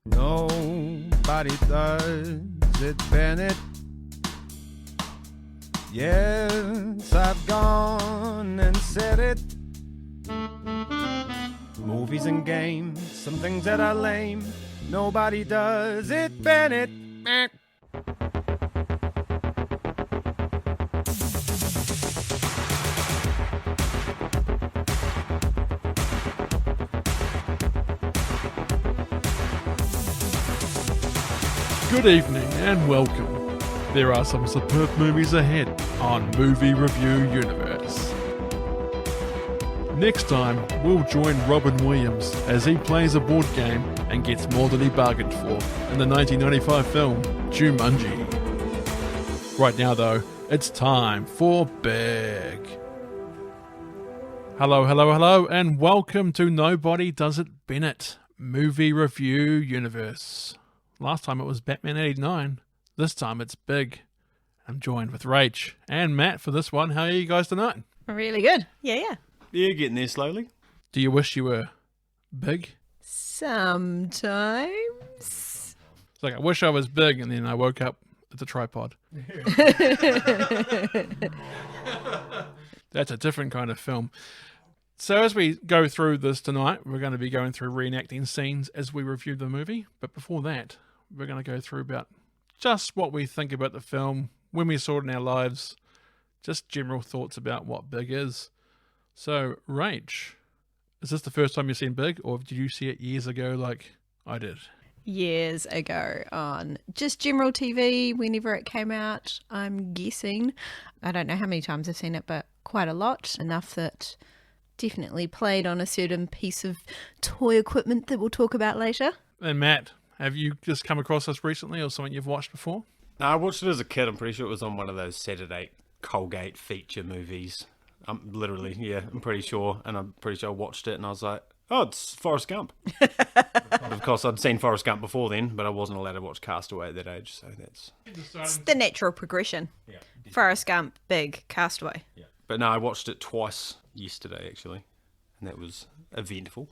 Nobody does it, Bennett. Yes, I've gone and said it. Movies and games, some things that are lame. Nobody does it, Bennett. Good evening and welcome. There are some superb movies ahead on Movie Review Universe. Next time, we'll join Robin Williams as he plays a board game and gets more than he bargained for in the 1995 film Jumanji. Right now though, it's time for Big. Hello, and welcome to Nobody Does It Bennett Movie Review Universe. Last time it was Batman 89. This time it's Big. I'm joined with Rach and Matt for this one. How are you guys tonight? Really good. Yeah. Yeah, getting there slowly. Do you wish you were big? Sometimes. It's like, I wish I was big, and then I woke up at the tripod. That's a different kind of film. So as we go through this tonight, we're going to be going through reenacting scenes as we review the movie. But before that, we're going to go through about just what we think about the film, when we saw it in our lives, just general thoughts about what Big is. So, Rach, is this the first time you've seen Big, or did you see it years ago like I did? Years ago on just general TV, whenever it came out, I'm guessing. I don't know how many times I've seen it, but quite a lot. Enough that definitely played on a certain piece of toy equipment that we'll talk about later. And Matt, have you just come across this recently or something you've watched before? No, I watched it as a kid. I'm pretty sure it was on one of those Saturday Colgate feature movies. I'm pretty sure. And I'm pretty sure I watched it and I was like, oh, it's Forrest Gump. Of course, I'd seen Forrest Gump before then, but I wasn't allowed to watch Castaway at that age, so that's... It's the natural progression. Yeah. Forrest Gump, Big, Castaway. Yeah. But no, I watched it twice yesterday, actually, and that was eventful.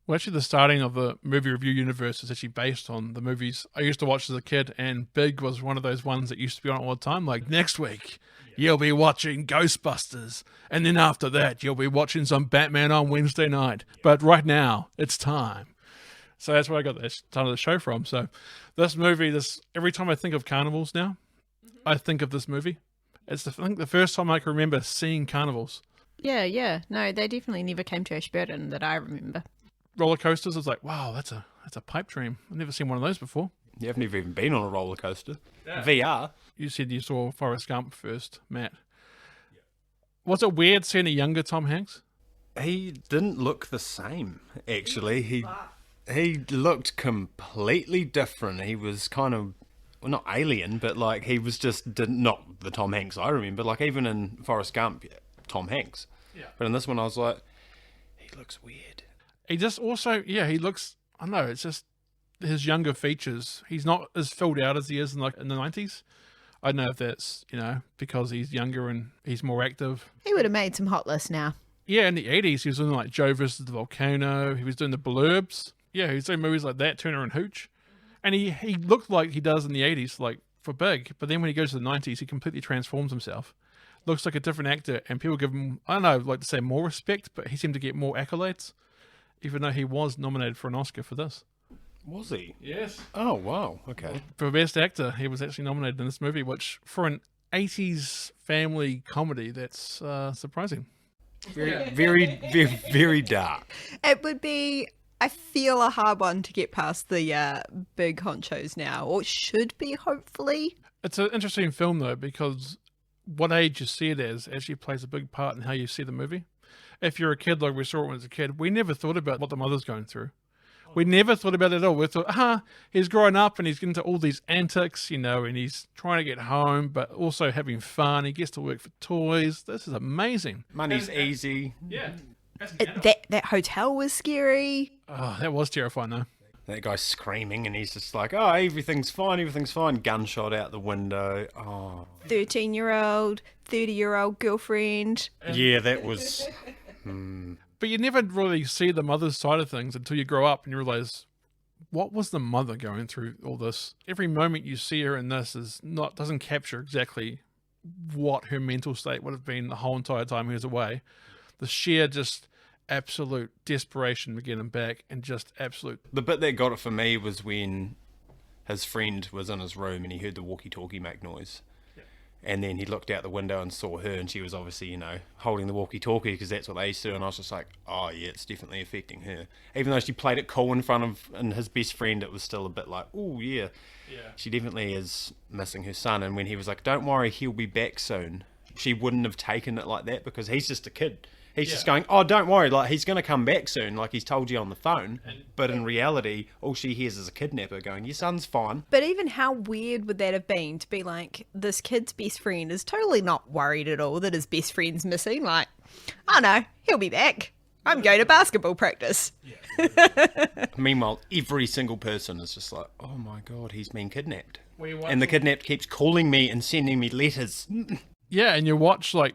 Well, actually, the starting of the movie review universe is actually based on the movies I used to watch as a kid, and Big was one of those ones that used to be on all the time. Like, next week, you'll be watching Ghostbusters, and then after that, you'll be watching some Batman on Wednesday night. But right now, it's time. So that's where I got the title of the show from. So this movie, every time I think of carnivals now, I think of this movie. It's I think the first time I can remember seeing carnivals. Yeah. No, they definitely never came to Ashburton that I remember. Roller coasters, I was like, wow, that's a pipe dream. I've never seen one of those before. You haven't even been on a roller coaster. Yeah. VR. You said you saw Forrest Gump first, Matt. Yeah. Was it weird seeing a younger Tom Hanks? He didn't look the same, actually. He looked completely different. He was kind of, well, not alien, but like he was just not the Tom Hanks I remember. Like even in Forrest Gump, Tom Hanks. Yeah. But in this one, I was like, he looks weird. He just also, he looks, I don't know, it's just his younger features. He's not as filled out as he is in the 90s. I don't know if that's, because he's younger and he's more active. He would have made some hot lists now. Yeah, in the 80s, he was doing like Joe versus the Volcano. He was doing the Blurbs. Yeah, he was doing movies like that, Turner and Hooch. And he looked like he does in the 80s, like for Big. But then when he goes to the 90s, he completely transforms himself. Looks like a different actor, and people give him, I don't know, like to say more respect, but he seemed to get more accolades, even though he was nominated for an Oscar for this. Was he? Yes. Oh, wow. Okay. For Best Actor, he was actually nominated in this movie, which for an 80s family comedy, that's surprising. Very dark. It would be, I feel, a hard one to get past the big honchos now, or should be, hopefully. It's an interesting film, though, because what age you see it as actually plays a big part in how you see the movie. If you're a kid like we saw it when I was a kid, we never thought about what the mother's going through. We never thought about it at all. We thought, he's growing up and he's getting into all these antics, and he's trying to get home, but also having fun. He gets to work for toys. This is amazing. Money's easy. Yeah. That hotel was scary. Oh, that was terrifying, though. That guy's screaming and he's just like, oh, everything's fine. Gunshot out the window. Oh. 13-year-old, 30-year-old girlfriend. Yeah, that was... But you never really see the mother's side of things until you grow up and you realise what was the mother going through all this? Every moment you see her in this doesn't capture exactly what her mental state would have been the whole entire time he was away. The sheer just absolute desperation to get him back, and just absolute... The bit that got it for me was when his friend was in his room and he heard the walkie-talkie make noise. And then he looked out the window and saw her, and she was obviously, you know, holding the walkie-talkie because that's what they used to do. And I was just like, oh, yeah, it's definitely affecting her. Even though she played it cool in front of and his best friend, it was still a bit like, oh, yeah. She definitely is missing her son. And when he was like, don't worry, he'll be back soon, she wouldn't have taken it like that because he's just a kid. He's just going, oh, don't worry, like, he's going to come back soon, like he's told you on the phone. But in reality, all she hears is a kidnapper going, your son's fine. But even how weird would that have been to be like, this kid's best friend is totally not worried at all that his best friend's missing. Like, oh no, he'll be back. I'm going to basketball practice. Meanwhile, every single person is just like, oh my God, he's been kidnapped. And the kidnapped keeps calling me and sending me letters. Yeah, and you watch, like,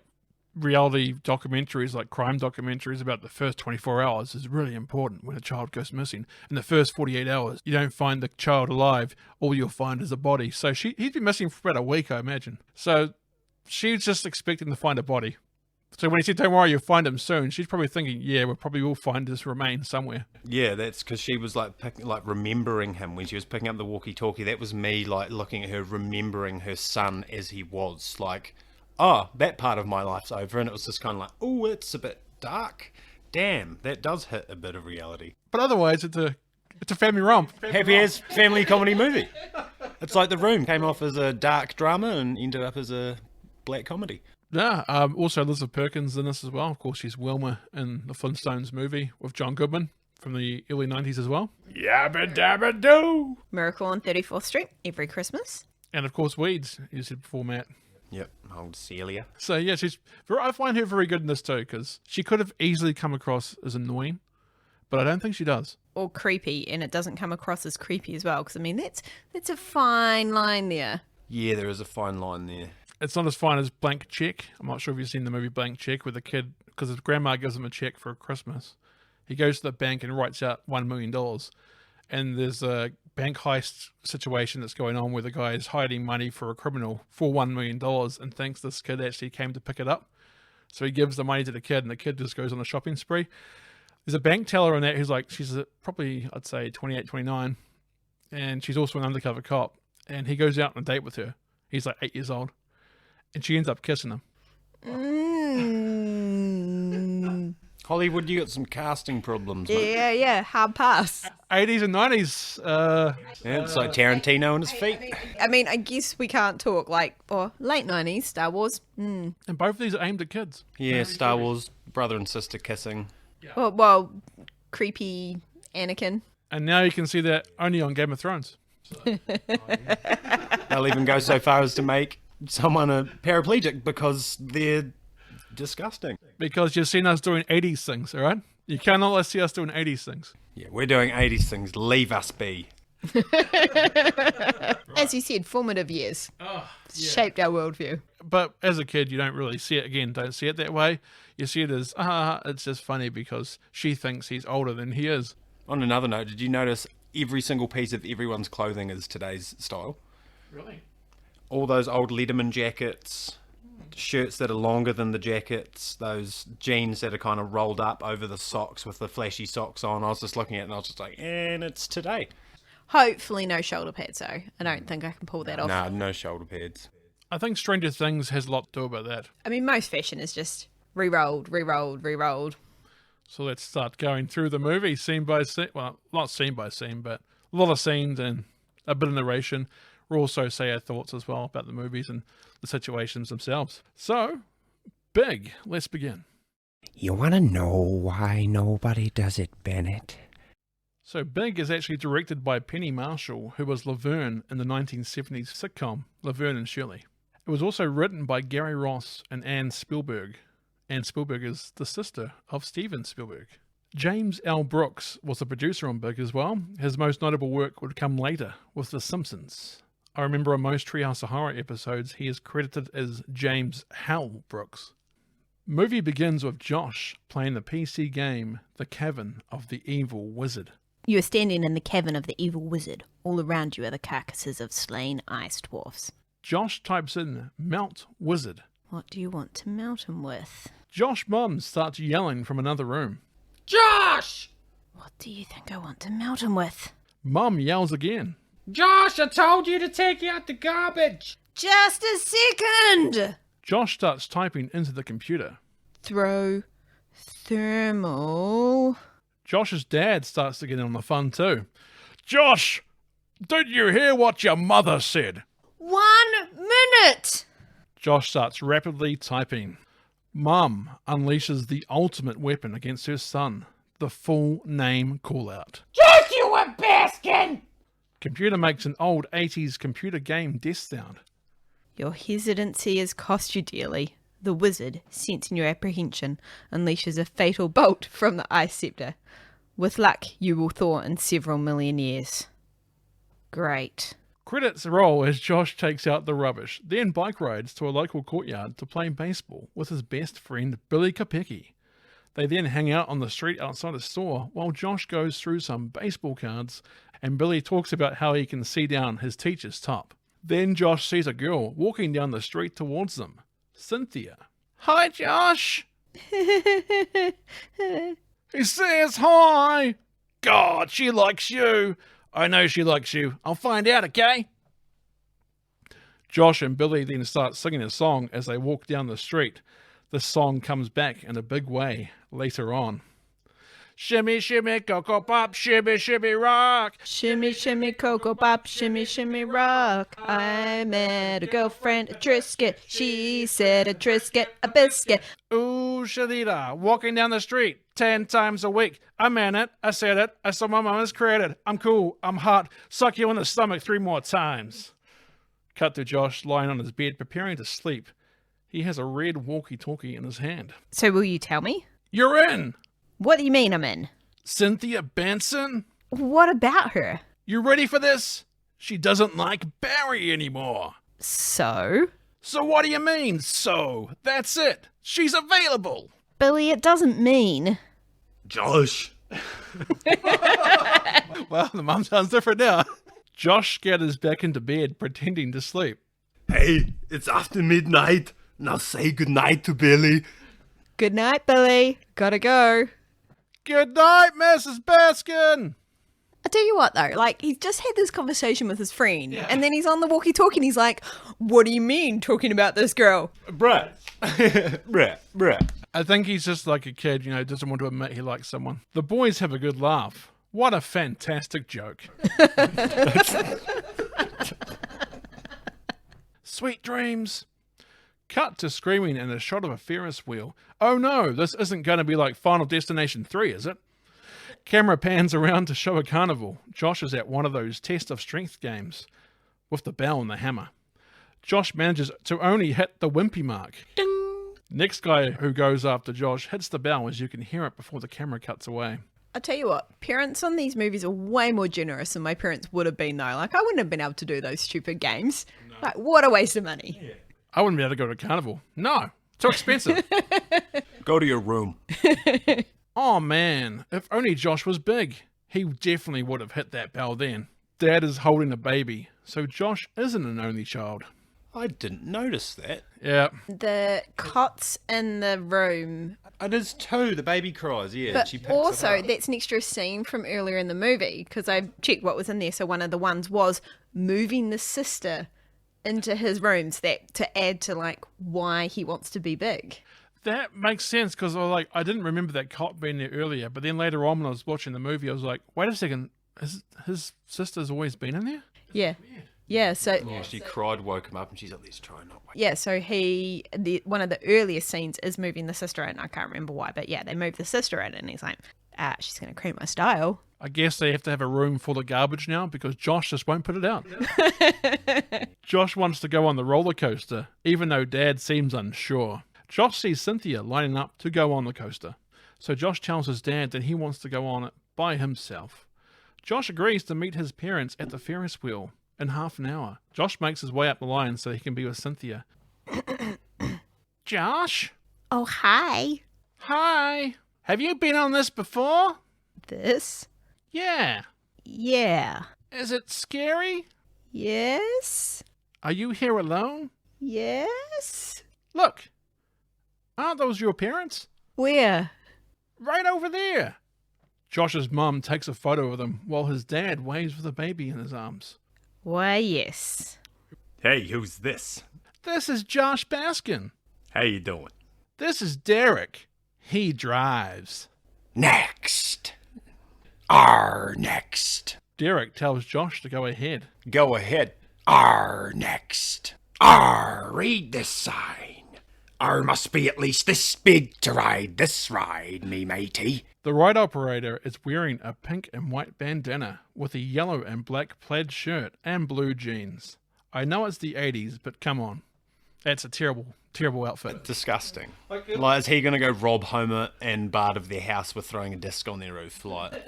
reality documentaries, like crime documentaries, about the first 24 hours is really important when a child goes missing. In the first 48 hours, you don't find the child alive, all you'll find is a body. So he's been missing for about a week, I imagine. So she's just expecting to find a body. So when he said, don't worry, you'll find him soon, she's probably thinking, yeah, we probably will find his remains somewhere. Yeah, that's because she was like remembering him when she was picking up the walkie-talkie. That was me like looking at her, remembering her son as he was. Like, oh, that part of my life's over. And it was just kind of like, oh, it's a bit dark. Damn, that does hit a bit of reality. But otherwise, it's a family romp. Happy-ass family comedy movie. It's like The Room. Came off as a dark drama and ended up as a black comedy. Yeah, also Elizabeth Perkins in this as well. Of course, she's Wilma in the Flintstones movie with John Goodman from the early 90s as well. Yabba dabba doo! Miracle on 34th Street every Christmas. And of course, Weeds, you said before, Matt. Yep, old Celia. So yeah, I find her very good in this too, because she could have easily come across as annoying, but I don't think she does. Or creepy, and it doesn't come across as creepy as well, because I mean, that's a fine line there. Yeah, there is a fine line there. It's not as fine as Blank Check. I'm not sure if you've seen the movie Blank Check, where the kid, because his grandma gives him a check for Christmas, he goes to the bank and writes out $1 million. And there's a bank heist situation that's going on where the guy is hiding money for a criminal for $1 million and thinks this kid actually came to pick it up. So he gives the money to the kid, and the kid just goes on a shopping spree. There's a bank teller in that who's like, she's probably, I'd say, 28, 29, and she's also an undercover cop. And he goes out on a date with her. He's like 8 years old. And she ends up kissing him. Hollywood, you got some casting problems, mate. Yeah, hard pass. 80s and 90s. Yeah, it's like Tarantino and his feet. I mean, I guess we can't talk late 90s, Star Wars. And both of these are aimed at kids. Yeah, Star Wars, brother and sister kissing. Well, creepy Anakin. And now you can see that only on Game of Thrones. They'll even go so far as to make someone a paraplegic because they're disgusting. Because you've seen us doing 80s things, all right? You cannot let see us doing 80s things. Yeah, we're doing 80s things. Leave us be. As you said, formative years. Shaped our worldview. But as a kid, you don't really see it. Again, don't see it that way. You see it as, it's just funny because she thinks he's older than he is. On another note, did you notice every single piece of everyone's clothing is today's style? Really? All those old Letterman jackets, shirts that are longer than the jackets, those jeans that are kind of rolled up over the socks with the flashy socks on. I was just looking at it and I was just like, and it's today. Hopefully no shoulder pads, though. I don't think I can pull that off. Nah, no shoulder pads. I think Stranger Things has a lot to do about that. I mean, most fashion is just re-rolled. So let's start going through the movie scene by scene. Well, not scene by scene, but a lot of scenes and a bit of narration. We'll also say our thoughts as well about the movies and the situations themselves. So, Big, let's begin. You want to know why nobody does it, Bennett? So, Big is actually directed by Penny Marshall, who was Laverne in the 1970s sitcom Laverne and Shirley. It was also written by Gary Ross and Anne Spielberg. Anne Spielberg is the sister of Steven Spielberg. James L. Brooks was the producer on Big as well. His most notable work would come later with The Simpsons. I remember on most Treehouse of Horror episodes, he is credited as James Hal Brooks. Movie begins with Josh playing the PC game The Cavern of the Evil Wizard. You are standing in the cavern of the evil wizard. All around you are the carcasses of slain ice dwarfs. Josh types in melt wizard. What do you want to melt him with? Josh mom starts yelling from another room. Josh! What do you think I want to melt him with? Mum yells again. Josh, I told you to take out the garbage. Just a second! Josh starts typing into the computer. Throw thermal. Josh's dad starts to get in on the fun too. Josh, did you hear what your mother said? 1 minute! Josh starts rapidly typing. Mum unleashes the ultimate weapon against her son, the full name call-out. Joshua Baskin! Computer makes an old 80s computer game death sound. Your hesitancy has cost you dearly. The wizard, sensing your apprehension, unleashes a fatal bolt from the ice scepter. With luck, you will thaw in several million years. Great. Credits roll as Josh takes out the rubbish, then bike rides to a local courtyard to play baseball with his best friend Billy Kopecki. They then hang out on the street outside a store while Josh goes through some baseball cards and Billy talks about how he can see down his teacher's top. Then Josh sees a girl walking down the street towards them. Cynthia. Hi, Josh. He says hi. God, she likes you. I know she likes you. I'll find out, okay? Josh and Billy then start singing a song as they walk down the street. The song comes back in a big way later on. Shimmy, shimmy, cocoa pop, shimmy, shimmy, rock. Shimmy, shimmy, cocoa pop, shimmy, shimmy, rock. I met a girlfriend, a Trisket. She said a Trisket, a biscuit. Ooh, Shadida, walking down the street 10 times a week. I meant it, I said it, I saw my mama's created. I'm cool, I'm hot, suck you in the stomach 3 more times. Cut to Josh lying on his bed preparing to sleep. He has a red walkie-talkie in his hand. So will you tell me? You're in! What do you mean I'm in? Cynthia Benson? What about her? You ready for this? She doesn't like Barry anymore. So? So what do you mean, so? That's it. She's available. Billy, it doesn't mean... Josh. Well, the mum sounds different now. Josh scatters back into bed, pretending to sleep. Hey, it's after midnight. Now say goodnight to Billy. Good night, Billy. Gotta go. Good night, Mrs. Baskin. I tell you what, though, like, he's just had this conversation with his friend, and then he's on the walkie-talkie and he's like, what do you mean talking about this girl? Bruh. Bruh. I think he's just like a kid, doesn't want to admit he likes someone. The boys have a good laugh. What a fantastic joke. Sweet dreams. Cut to screaming and a shot of a Ferris wheel. Oh no, this isn't going to be like Final Destination 3, is it? Camera pans around to show a carnival. Josh is at one of those test of strength games with the bell and the hammer. Josh manages to only hit the wimpy mark. Ding! Next guy who goes after Josh hits the bell as you can hear it before the camera cuts away. I tell you what, parents on these movies are way more generous than my parents would have been, though. Like, I wouldn't have been able to do those stupid games. No. Like, what a waste of money. Yeah. I wouldn't be able to go to a carnival. No, too expensive. Go to your room. Oh man, if only Josh was big. He definitely would have hit that bell then. Dad is holding a baby, so Josh isn't an only child. I didn't notice that. Yeah. The cots in the room. It is too. The baby cries, yeah. But she picks also, it up. that's an extra scene from earlier in the movie, because I checked what was in there. So one of the ones was moving the sister into his rooms, that to add to like why he wants to be big. That makes sense, because I didn't remember that cot being there earlier, but then later on when I was watching the movie, I was like, wait a second, his sister's always been in there? Yeah. Yeah, so... Yeah, she cried, woke him up, and she's like, let's try not wake. Yeah, so one of the earliest scenes is moving the sister in. I can't remember why, but yeah, they move the sister in, and he's like, she's going to cramp my style. I guess they have to have a room full of garbage now, because Josh just won't put it out. Josh wants to go on the roller coaster, even though Dad seems unsure. Josh sees Cynthia lining up to go on the coaster, so Josh tells his dad that he wants to go on it by himself. Josh agrees to meet his parents at the Ferris wheel in half an hour. Josh makes his way up the line so he can be with Cynthia. Josh? Oh, hi. Hi. Have you been on this before? This? Yeah. Yeah. Is it scary? Yes. Are you here alone? Yes. Look. Aren't those your parents? Where? Right over there. Josh's mum takes a photo of them while his dad waves with a baby in his arms. Why, yes. Hey, who's this? This is Josh Baskin. How you doing? This is Derek. He drives. Next. Next. Derek tells Josh to go ahead. Go ahead. Next. Read this sign. Must be at least this big to ride this ride, me matey. The ride operator is wearing a pink and white bandana with a yellow and black plaid shirt and blue jeans. I know it's the 80s, but come on. That's a terrible, terrible outfit. Disgusting. Like, is he going to go rob Homer and Bart of their house with throwing a disc on their roof? Like,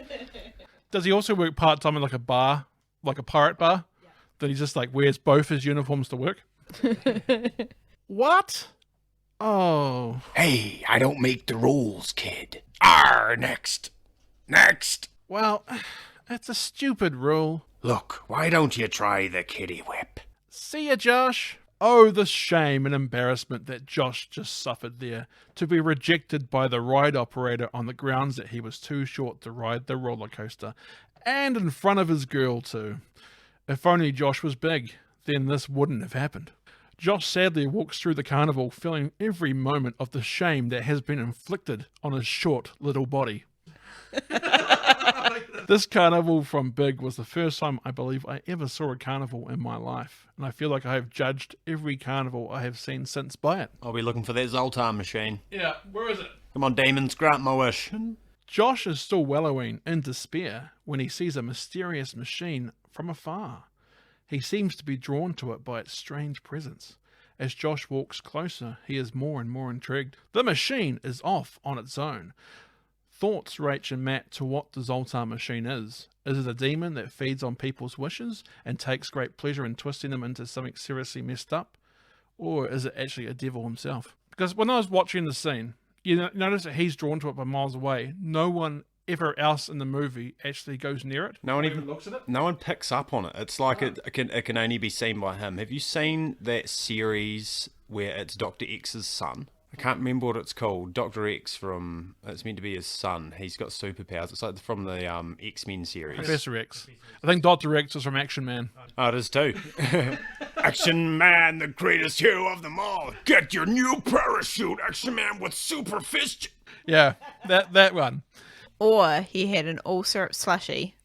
Does he also work part-time in like a bar, like a pirate bar? Yeah. That he just like wears both his uniforms to work? What? Oh. Hey, I don't make the rules, kid. Next. Next. Well, it's a stupid rule. Look, why don't you try the kitty whip? See ya, Josh. Oh, the shame and embarrassment that Josh just suffered there, to be rejected by the ride operator on the grounds that he was too short to ride the roller coaster, and in front of his girl too. If only Josh was big, then this wouldn't have happened. Josh sadly walks through the carnival feeling every moment of the shame that has been inflicted on his short little body. This carnival from Big was the first time I believe I ever saw a carnival in my life, and I feel like I have judged every carnival I have seen since by it. I'll be looking for that Zoltar machine. Yeah, where is it? Come on, demons, grant my wish. Josh is still wallowing in despair when he sees a mysterious machine from afar. He seems to be drawn to it by its strange presence. As Josh walks closer, he is more and more intrigued. The machine is off on its own. Thoughts, Rach and Matt, to what the Zoltar machine is. Is it a demon that feeds on people's wishes and takes great pleasure in twisting them into something seriously messed up? Or is it actually a devil himself? Because when I was watching the scene, you notice that he's drawn to it by miles away. No one ever else in the movie actually goes near it. No one even looks at it. No one picks up on it. It's like it can only be seen by him. Have you seen that series where it's Dr. X's son? I can't remember what it's called. Dr. X from... It's meant to be his son. He's got superpowers. It's like from the X-Men series. Professor X. I think Dr. X is from Action Man. Oh, it is too. Action Man, the greatest hero of them all. Get your new parachute, Action Man with super fist. Yeah, that one. Or he had an all syrup slushy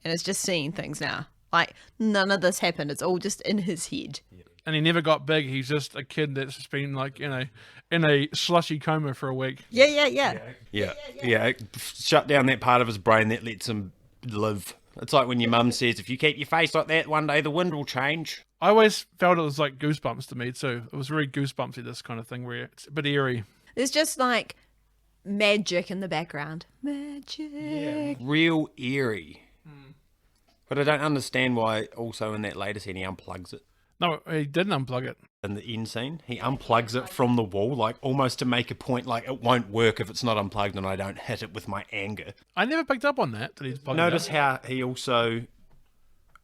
and is just seeing things now. Like, none of this happened. It's all just in his head. And he never got big. He's just a kid that's just been like, in a slushy coma for a week. Yeah. Yeah. Shut down that part of his brain that lets him live. It's like when your mum says, if you keep your face like that, one day the wind will change. I always felt it was like Goosebumps to me too. It was very Goosebumpsy, this kind of thing, where it's a bit eerie. There's just like magic in the background. Magic. Yeah. Real eerie. But I don't understand why also in that later scene he unplugs it. No, he didn't unplug it. In the end scene, he unplugs it from the wall, like almost to make a point, like it won't work if it's not unplugged and I don't hit it with my anger. I never picked up on that he's plugged Notice it how he also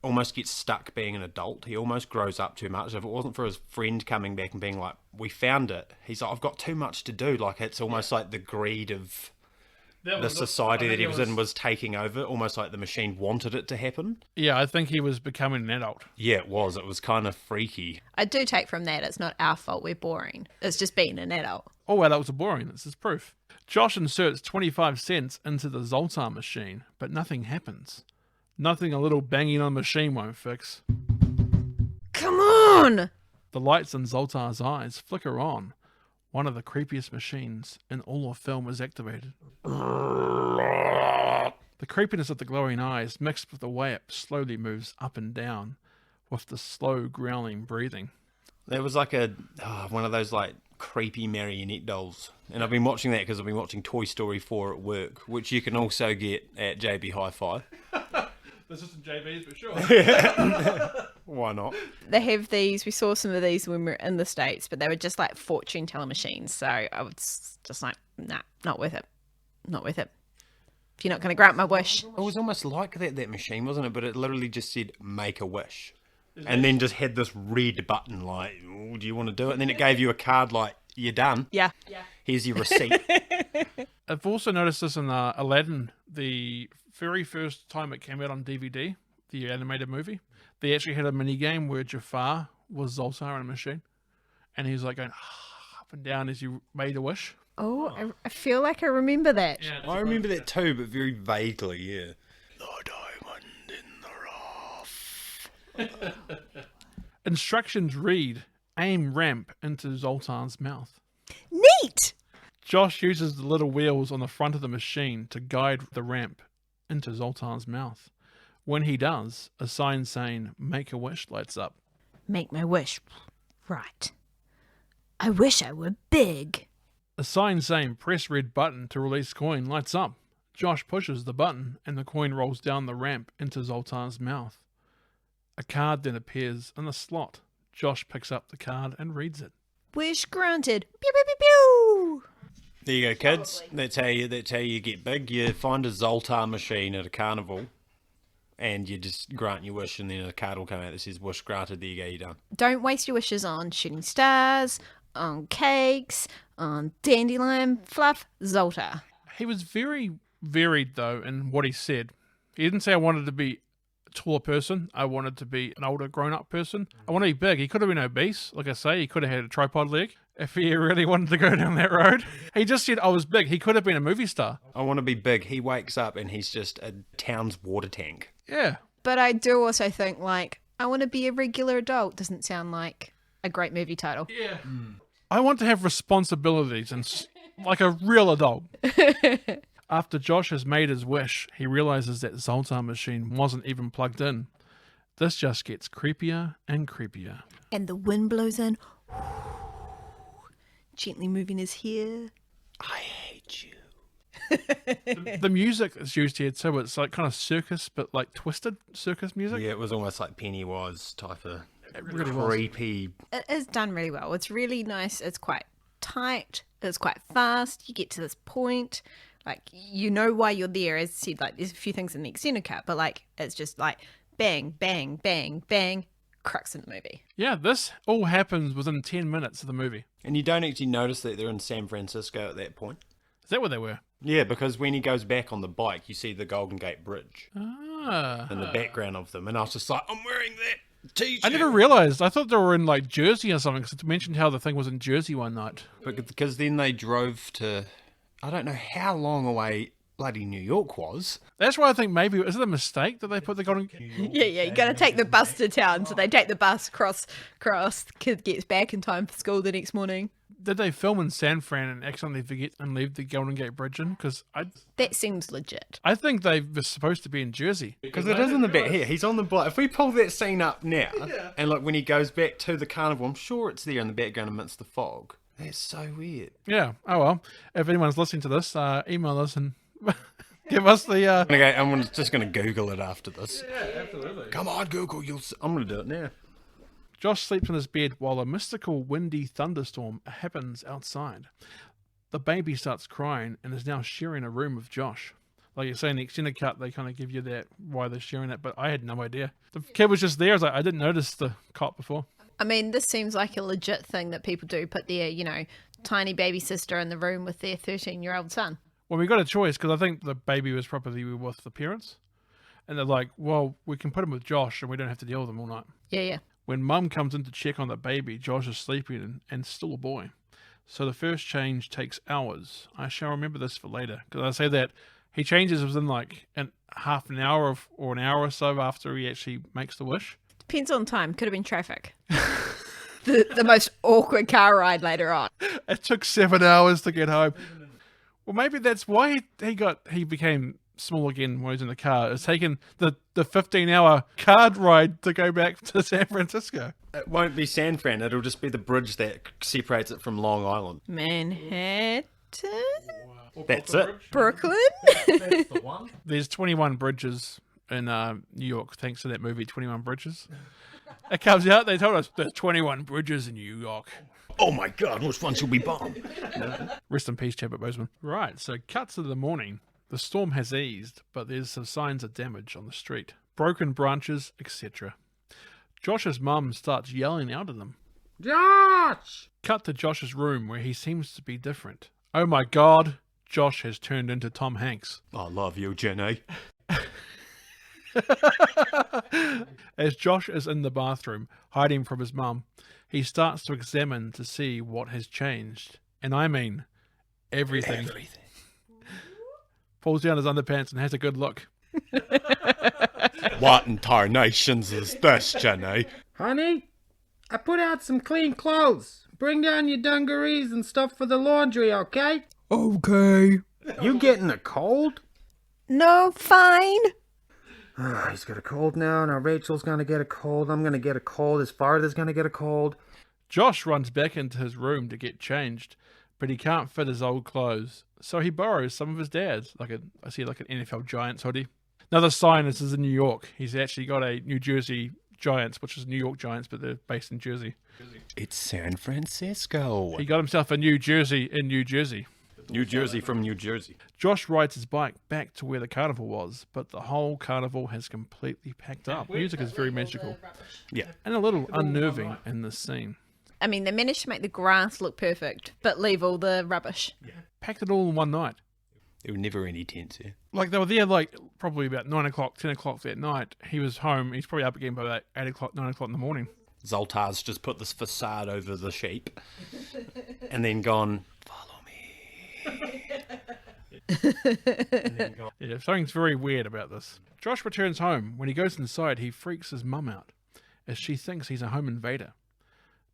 almost gets stuck being an adult. He almost grows up too much. If it wasn't for his friend coming back and being like, we found it, he's like, I've got too much to do. Like, it's almost like the greed of the society that he was in was taking over, almost like the machine wanted it to happen. Yeah, I think he was becoming an adult. Yeah, it was. It was kind of freaky. I do take from that it's not our fault we're boring. It's just being an adult. All adults are boring. This is proof. Josh inserts 25 cents into the Zoltar machine, but nothing happens. Nothing a little banging on the machine won't fix. Come on! The lights in Zoltar's eyes flicker on. One of the creepiest machines in all of film is activated. The creepiness of the glowing eyes mixed with the way it slowly moves up and down with the slow growling breathing. There was like one of those like creepy marionette dolls. And I've been watching that because I've been watching Toy Story 4 at work, which you can also get at JB Hi-Fi. This isn't JB's, but sure. Why not? They have these, we saw some of these when we were in the States, but they were just like fortune teller machines. So I was just like, nah, not worth it. Not worth it. You're not going to grant my wish. It was almost like that machine, wasn't it? But it literally just said, make a wish. And then just had this red button like, oh, do you want to do it? And then it gave you a card like, you're done. Yeah. Here's your receipt. I've also noticed this in Aladdin, the very first time it came out on DVD, the animated movie. They actually had a mini game where Jafar was Zoltar in a machine. And he was like going up and down as you made a wish. Oh, I feel like I remember that. Yeah, I remember that too, but very vaguely, yeah. The diamond in the rough. Instructions read, aim ramp into Zoltan's mouth. Neat! Josh uses the little wheels on the front of the machine to guide the ramp into Zoltan's mouth. When he does, a sign saying, make a wish lights up. Make my wish. Right. I wish I were big. A sign saying, press red button to release coin lights up. Josh pushes the button and the coin rolls down the ramp into Zoltan's mouth. A card then appears in the slot. Josh picks up the card and reads it. Wish granted. Pew, pew, pew, pew. There you go, kids. That's how you get big. You find a Zoltar machine at a carnival, and you just grant your wish, and then a card will come out that says "wish granted." There you go, you're done. Don't waste your wishes on shooting stars, on cakes, on dandelion fluff. Zoltar. He was very varied, though, in what he said. He didn't say, I wanted to be a taller person. I wanted to be an older, grown-up person. I want to be big. He could have been obese. Like I say, he could have had a tripod leg if he really wanted to go down that road. He just said, I was big. He could have been a movie star. I want to be big. He wakes up, and he's just a town's water tank. Yeah. But I do also think, like, I want to be a regular adult doesn't sound like a great movie title. Yeah. I want to have responsibilities and like a real adult. After Josh has made his wish, he realizes that Zoltar machine wasn't even plugged in. This just gets creepier and creepier. And the wind blows in, gently moving his hair. I hate you. The music is used here too. It's like kind of circus, but like twisted circus music. Yeah, it was almost like Pennywise type of really was. creepy. It is done really well. It's really nice. It's quite tight. It's quite fast. You get to this point. Like, you know why you're there. As I said, like, there's a few things in the extended cut, but, like, it's just, like, bang, bang, bang, bang, crux in the movie. Yeah, this all happens within 10 minutes of the movie. And you don't actually notice that they're in San Francisco at that point. Is that where they were? Yeah, because when he goes back on the bike, you see the Golden Gate Bridge Ah. in the background of them. And I was just like, I'm wearing that t-shirt. I never realized. I thought they were in, like, Jersey or something, because it mentioned how the thing was in Jersey one night. Because then they drove to, I don't know how long away bloody New York was. That's why I think maybe, is it a mistake that they put the Golden... Yeah, you got to take the bus to town. So they take the bus cross. The kid gets back in time for school the next morning. Did they film in San Fran and accidentally forget and leave the Golden Gate Bridge in? Because That seems legit. I think they were supposed to be in Jersey. Because it is in the back here. He's on the bike. If we pull that scene up now, and look, when he goes back to the carnival, I'm sure it's there in the background amidst the fog. That's so weird. Yeah. Oh, well. If anyone's listening to this, email us and give us the... I'm just going to Google it after this. Yeah, absolutely. Come on, Google. I'm going to do it now. Josh sleeps in his bed while a mystical windy thunderstorm happens outside. The baby starts crying and is now sharing a room with Josh. Like you say, in the extended cut, they kind of give you that, why they're sharing it, but I had no idea. The kid was just there. I was like, I didn't notice the cot before. I mean, this seems like a legit thing that people do. Put their, tiny baby sister in the room with their 13-year-old son. Well, we got a choice because I think the baby was probably with the parents. And they're like, well, we can put him with Josh and we don't have to deal with him all night. Yeah. When Mum comes in to check on the baby, Josh is sleeping and still a boy. So the first change takes hours. I shall remember this for later. Because I say that he changes within like half an hour or an hour or so after he actually makes the wish. Depends on time. Could have been traffic. the most awkward car ride later on. It took 7 hours to get home. Well, maybe that's why he became small again when he was in the car. It's taken the 15-hour car ride to go back to San Francisco. It won't be San Fran. It'll just be the bridge that separates it from Long Island. Manhattan? That's it. Brooklyn? That's the one. There's 21 bridges in New York, thanks to that movie, 21 Bridges. It comes out, they told us there's 21 bridges in New York. Oh my God, which one should we bomb? Rest in peace, Chadwick Boseman. Right, so cuts of the morning. The storm has eased, but there's some signs of damage on the street. Broken branches, etc. Josh's mum starts yelling out at them. Josh! Cut to Josh's room where he seems to be different. Oh my god, Josh has turned into Tom Hanks. I love you, Jenny. As Josh is in the bathroom, hiding from his mum, he starts to examine to see what has changed. And I mean, everything. Pulls down his underpants and has a good look. What in tarnations is this, Jenny? Honey, I put out some clean clothes. Bring down your dungarees and stuff for the laundry, okay? Okay. You getting a cold? No, fine. He's got a cold now. Now Rachel's gonna get a cold. I'm gonna get a cold. His father's gonna get a cold. Josh runs back into his room to get changed, but he can't fit his old clothes. So he borrows some of his dad's, like an NFL Giants hoodie. Another sign, this is in New York. He's actually got a New Jersey Giants, which is New York Giants, but they're based in Jersey. It's San Francisco. He got himself a New Jersey in New Jersey. New Jersey from New Jersey. Josh rides his bike back to where the carnival was, but the whole carnival has completely packed up. Music is very magical. Yeah. And a little unnerving in this scene. I mean, they managed to make the grass look perfect, but leave all the rubbish. Packed it all in one night. There were never any tents here. Like, they were there, like, probably about 9 o'clock, 10 o'clock that night. He was home. He's probably up again by about 8 o'clock, 9 o'clock in the morning. Zoltar's just put this facade over the sheep and then gone, follow me. Yeah, something's very weird about this. Josh returns home. When he goes inside, he freaks his mum out, as she thinks he's a home invader.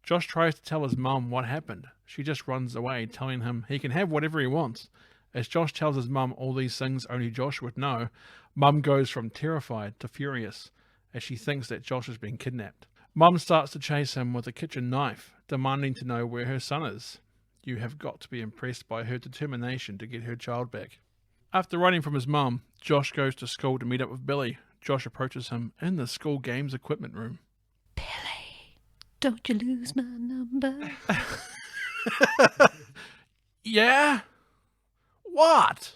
Josh tries to tell his mum what happened. She just runs away, telling him he can have whatever he wants. As Josh tells his mum all these things only Josh would know, Mum goes from terrified to furious, as she thinks that Josh has been kidnapped. Mum starts to chase him with a kitchen knife, demanding to know where her son is. You have got to be impressed by her determination to get her child back. After running from his mum, Josh goes to school to meet up with Billy. Josh approaches him in the school games equipment room. Billy, don't you lose my number. Yeah? What?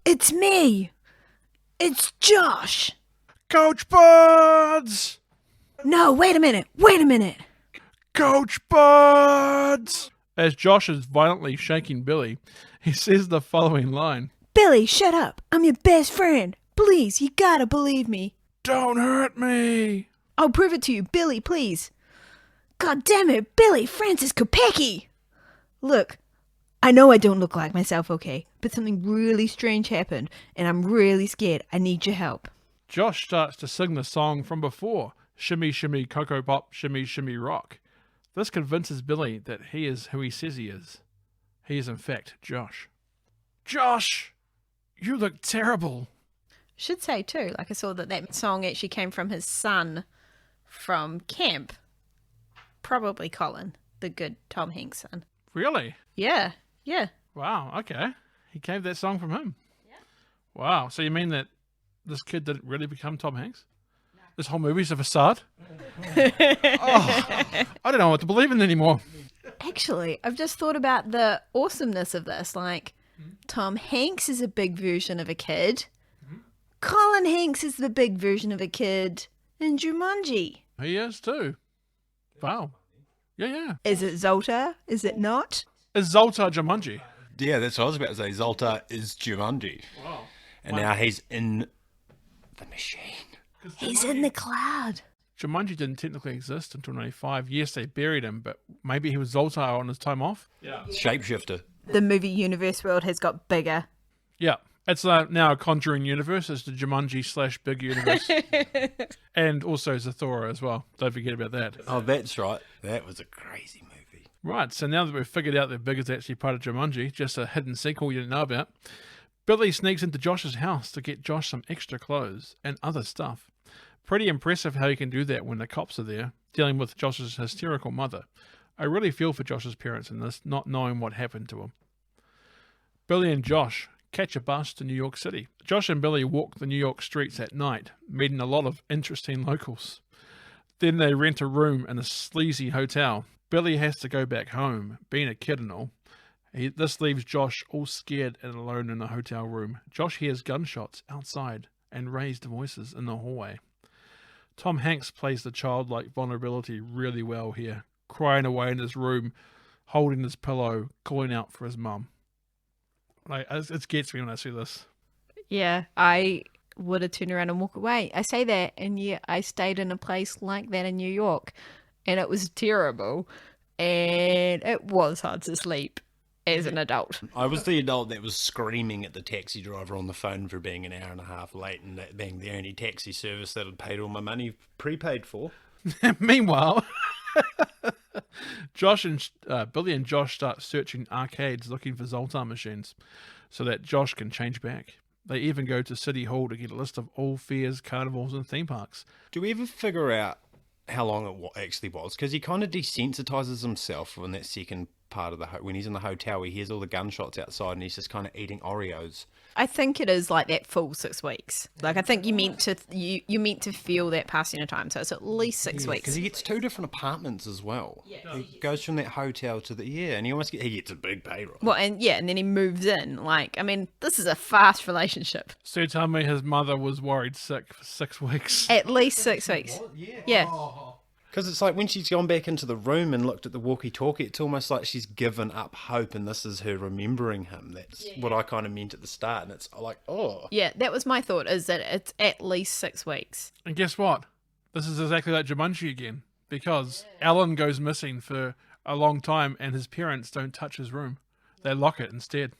It's me. It's Josh. Coach Buds! No, wait a minute. Coach Buds! As Josh is violently shaking Billy, he says the following line. Billy, shut up. I'm your best friend. Please, you gotta believe me. Don't hurt me! I'll prove it to you. Billy, please. God damn it, Billy, Francis Kopecki. Look, I know I don't look like myself, okay? But something really strange happened, and I'm really scared. I need your help. Josh starts to sing the song from before. Shimmy, shimmy, cocoa pop, shimmy, shimmy, rock. This convinces Billy that he is who he says he is. He is in fact Josh. Josh! You look terrible. Should say too, like I saw that song actually came from his son from camp. Probably Colin, the good Tom Hanks son. Really? Yeah. Wow, okay. He came that song from him. Yeah. Wow, so you mean that this kid didn't really become Tom Hanks? No. This whole movie's a facade? I don't know what to believe in anymore. Actually, I've just thought about the awesomeness of this. Like, Tom Hanks is a big version of a kid. Colin Hanks is the big version of a kid in Jumanji. He is too. Wow. Yeah. Is it Zoltar? Is it not? Is Zoltar Jumanji? Yeah, that's what I was about to say. Zoltar is Jumanji. Wow. And now he's in the machine. He's in the cloud. Jumanji didn't technically exist until 95. Yes, they buried him, but maybe he was Zoltar on his time off? Yeah. Shapeshifter. The movie universe world has got bigger. Yeah. It's now a Conjuring universe. It's the Jumanji/Big universe. And also Zathura as well. Don't forget about that. Oh, that's right. That was a crazy movie. Right, so now that we've figured out that Big is actually part of Jumanji, just a hidden sequel you didn't know about, Billy sneaks into Josh's house to get Josh some extra clothes and other stuff. Pretty impressive how he can do that when the cops are there, dealing with Josh's hysterical mother. I really feel for Josh's parents in this, not knowing what happened to him. Billy and Josh catch a bus to New York City. Josh and Billy walk the New York streets at night, meeting a lot of interesting locals. Then they rent a room in a sleazy hotel. Billy has to go back home, being a kid and all. This leaves Josh all scared and alone in a hotel room. Josh hears gunshots outside and raised voices in the hallway. Tom Hanks plays the childlike vulnerability really well here, crying away in his room, holding his pillow, calling out for his mum. Like, it gets me when I see this. Yeah, I would have turned around and walked away. I say that, and yet I stayed in a place like that in New York, and it was terrible, and it was hard to sleep as an adult. I was the adult that was screaming at the taxi driver on the phone for being an hour and a half late, and that being the only taxi service that had paid all my money prepaid for. Meanwhile, Billy and Josh start searching arcades looking for Zoltar machines so that Josh can change back. They even go to City Hall to get a list of all fairs, carnivals, and theme parks. Do we ever figure out how long it actually was? Because he kind of desensitizes himself in that second part of when he's in the hotel. He hears all the gunshots outside, and he's just kind of eating Oreos. I think it is like that full 6 weeks. Like, I think you meant to feel that passing of time, so it's at least 6 weeks. Because he gets 2 different apartments as well. Yeah. He goes from that hotel to and he gets a big payroll. Well, and then he moves in. Like, I mean, this is a fast relationship. So you tell me his mother was worried sick for 6 weeks? At least 6 weeks. Yeah. Because it's like when she's gone back into the room and looked at the walkie-talkie, it's almost like she's given up hope, and this is her remembering him. That's what I kind of meant at the start, and it's like, oh. Yeah, that was my thought, is that it's at least 6 weeks. And guess what? This is exactly like Jumanji again, because Alan goes missing for a long time, and his parents don't touch his room. They lock it instead.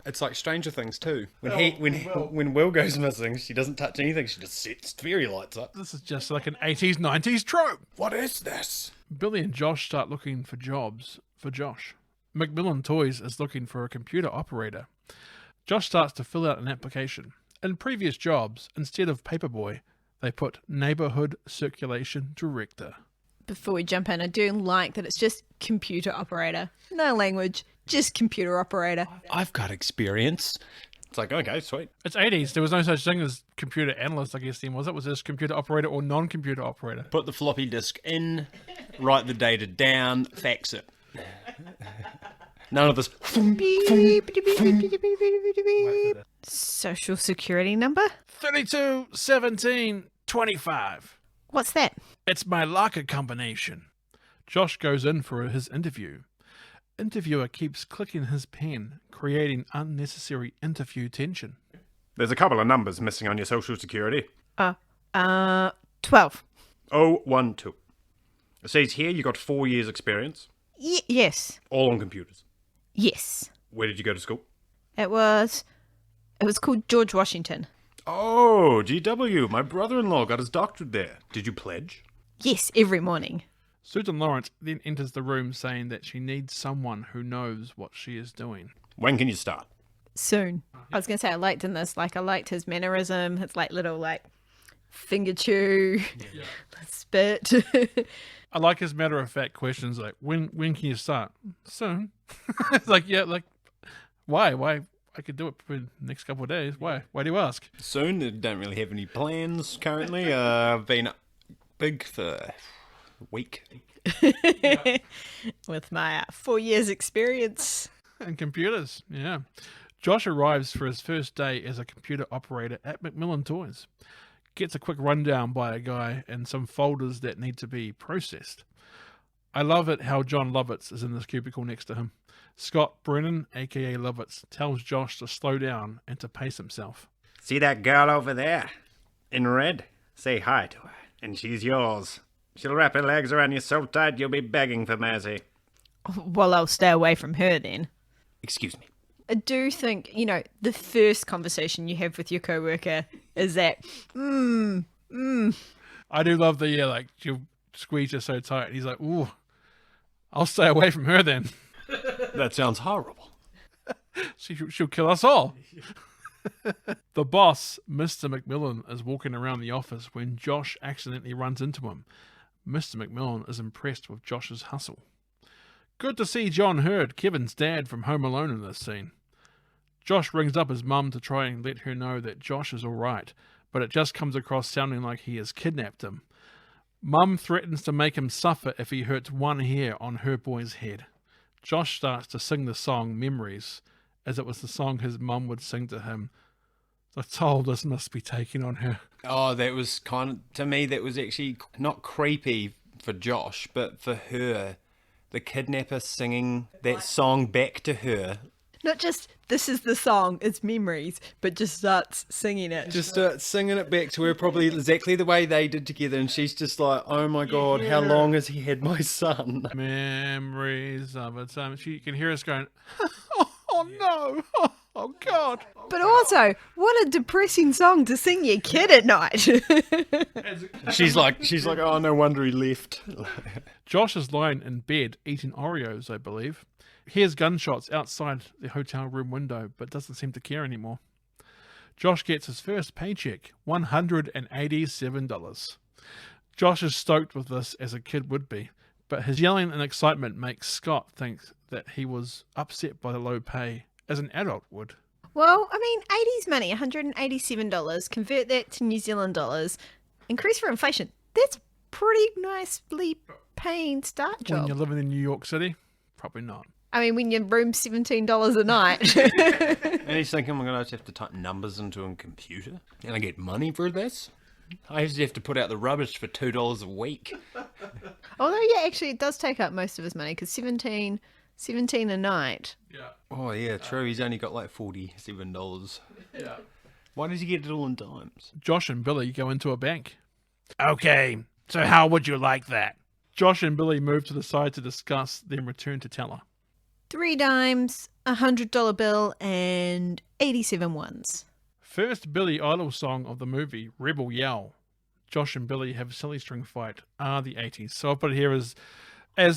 It's like Stranger Things too. When Will goes missing, she doesn't touch anything. She just sets fairy lights up. This is just like an 80s, 90s trope. What is this? Billy and Josh start looking for jobs for Josh. Macmillan Toys is looking for a computer operator. Josh starts to fill out an application. In previous jobs, instead of paperboy, they put neighborhood circulation director. Before we jump in, I do like that it's just computer operator. No language, just computer operator. I've got experience. It's like, okay, sweet. It's 80s. There was no such thing as computer analyst, I guess then, was it? Was this computer operator or non-computer operator? Put the floppy disk in, write the data down, fax it. None of this. Social security number? 32 17 25. What's that? It's my locker combination. Josh goes in for his interview. Interviewer keeps clicking his pen, creating unnecessary interview tension. There's a couple of numbers missing on your social security. 12. 012. It says here you got 4 years experience. Yes. All on computers. Yes. Where did you go to school? It was called George Washington. Oh, GW. My brother-in-law got his doctorate there. Did you pledge? Yes, every morning. Susan Lawrence then enters the room saying that she needs someone who knows what she is doing. When can you start? Soon. I was going to say I liked in this, like I liked his mannerism, his like little like finger chew, spit. I like his matter-of-fact questions like, when can you start? Soon. It's like, yeah, like, why? I could do it for the next couple of days. Why do you ask? Soon. I don't really have any plans currently. I've been big for a week. With my 4 years experience. And computers, yeah. Josh arrives for his first day as a computer operator at Macmillan Toys. Gets a quick rundown by a guy and some folders that need to be processed. I love it how John Lovitz is in this cubicle next to him. Scott Brennan, aka Lovitz, tells Josh to slow down and to pace himself. See that girl over there? In red? Say hi to her, and she's yours. She'll wrap her legs around you so tight you'll be begging for mercy. Well, I'll stay away from her then. Excuse me. I do think, the first conversation you have with your coworker is that, I do love the, she'll squeeze her so tight, and he's like, ooh, I'll stay away from her then. That sounds horrible. She'll kill us all. The boss, Mr. Macmillan, is walking around the office when Josh accidentally runs into him. Mr. Macmillan is impressed with Josh's hustle. Good to see John Hurd, Kevin's dad from Home Alone, in this scene. Josh rings up his mum to try and let her know that Josh is alright, but it just comes across sounding like he has kidnapped him. Mum threatens to make him suffer if he hurts one hair on her boy's head. Josh starts to sing the song Memories, as it was the song his mum would sing to him. The toll this must be taking on her. Oh, that was kind of, to me, that was actually not creepy for Josh, but for her. The kidnapper singing that song back to her. Not just, this is the song, it's Memories, but just starts singing it. Just singing it back to her, probably exactly the way they did together, and she's just like, oh my God, how long has he had my son? Memories of a time. You can hear us going, oh no, oh God. But also, what a depressing song to sing your kid at night. She's like, oh, no wonder he left. Josh is lying in bed eating Oreos, I believe. He hears gunshots outside the hotel room window, but doesn't seem to care anymore. Josh gets his first paycheck, $187. Josh is stoked with this, as a kid would be, but his yelling and excitement makes Scott think that he was upset by the low pay, as an adult would. Well, I mean, 80s money, $187. Convert that to New Zealand dollars. Increase for inflation. That's pretty nicely paying start job. When you're living in New York City, probably not. I mean, when your room's $17 a night. And he's thinking, I'm going to have to type numbers into a computer, and I get money for this? I just have to put out the rubbish for $2 a week. Although, yeah, actually, it does take up most of his money, because 17 a night. Yeah. Oh, yeah, true. He's only got like $47. Yeah. Why does he get it all in dimes? Josh and Billy go into a bank. Okay, so how would you like that? Josh and Billy move to the side to discuss, then return to teller. 3 dimes, $100 bill, and 87 ones. First Billy Idol song of the movie, Rebel Yell. Josh and Billy have a silly string fight. The 80s. So I'll put it here as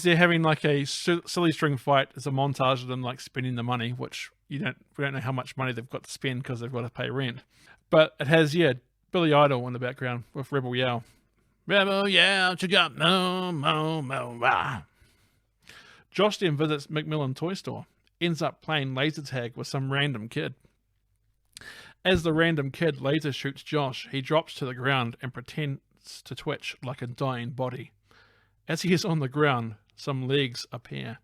they're having like a silly string fight. It's a montage of them like spending the money, which we don't know how much money they've got to spend because they've got to pay rent. But it has, Billy Idol in the background with Rebel Yell. Rebel Yell, you got no. Josh then visits McMillan Toy Store, ends up playing laser tag with some random kid. As the random kid laser shoots Josh, he drops to the ground and pretends to twitch like a dying body. As he is on the ground, some legs appear.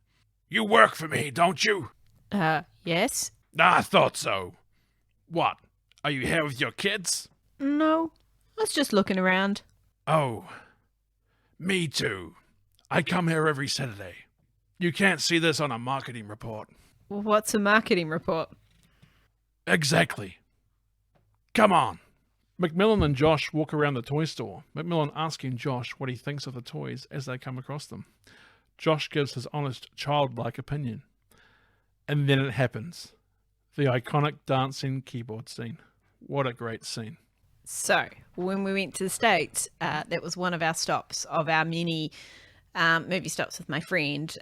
You work for me, don't you? Yes? I thought so. What? Are you here with your kids? No. I was just looking around. Oh, me too. I come here every Saturday. You can't see this on a marketing report. What's a marketing report? Exactly. Come on. McMillan and Josh walk around the toy store, McMillan asking Josh what he thinks of the toys as they come across them. Josh gives his honest, childlike opinion. And then it happens. The iconic dancing keyboard scene. What a great scene. So, when we went to the States, that was one of our stops of our many movie stops with my friend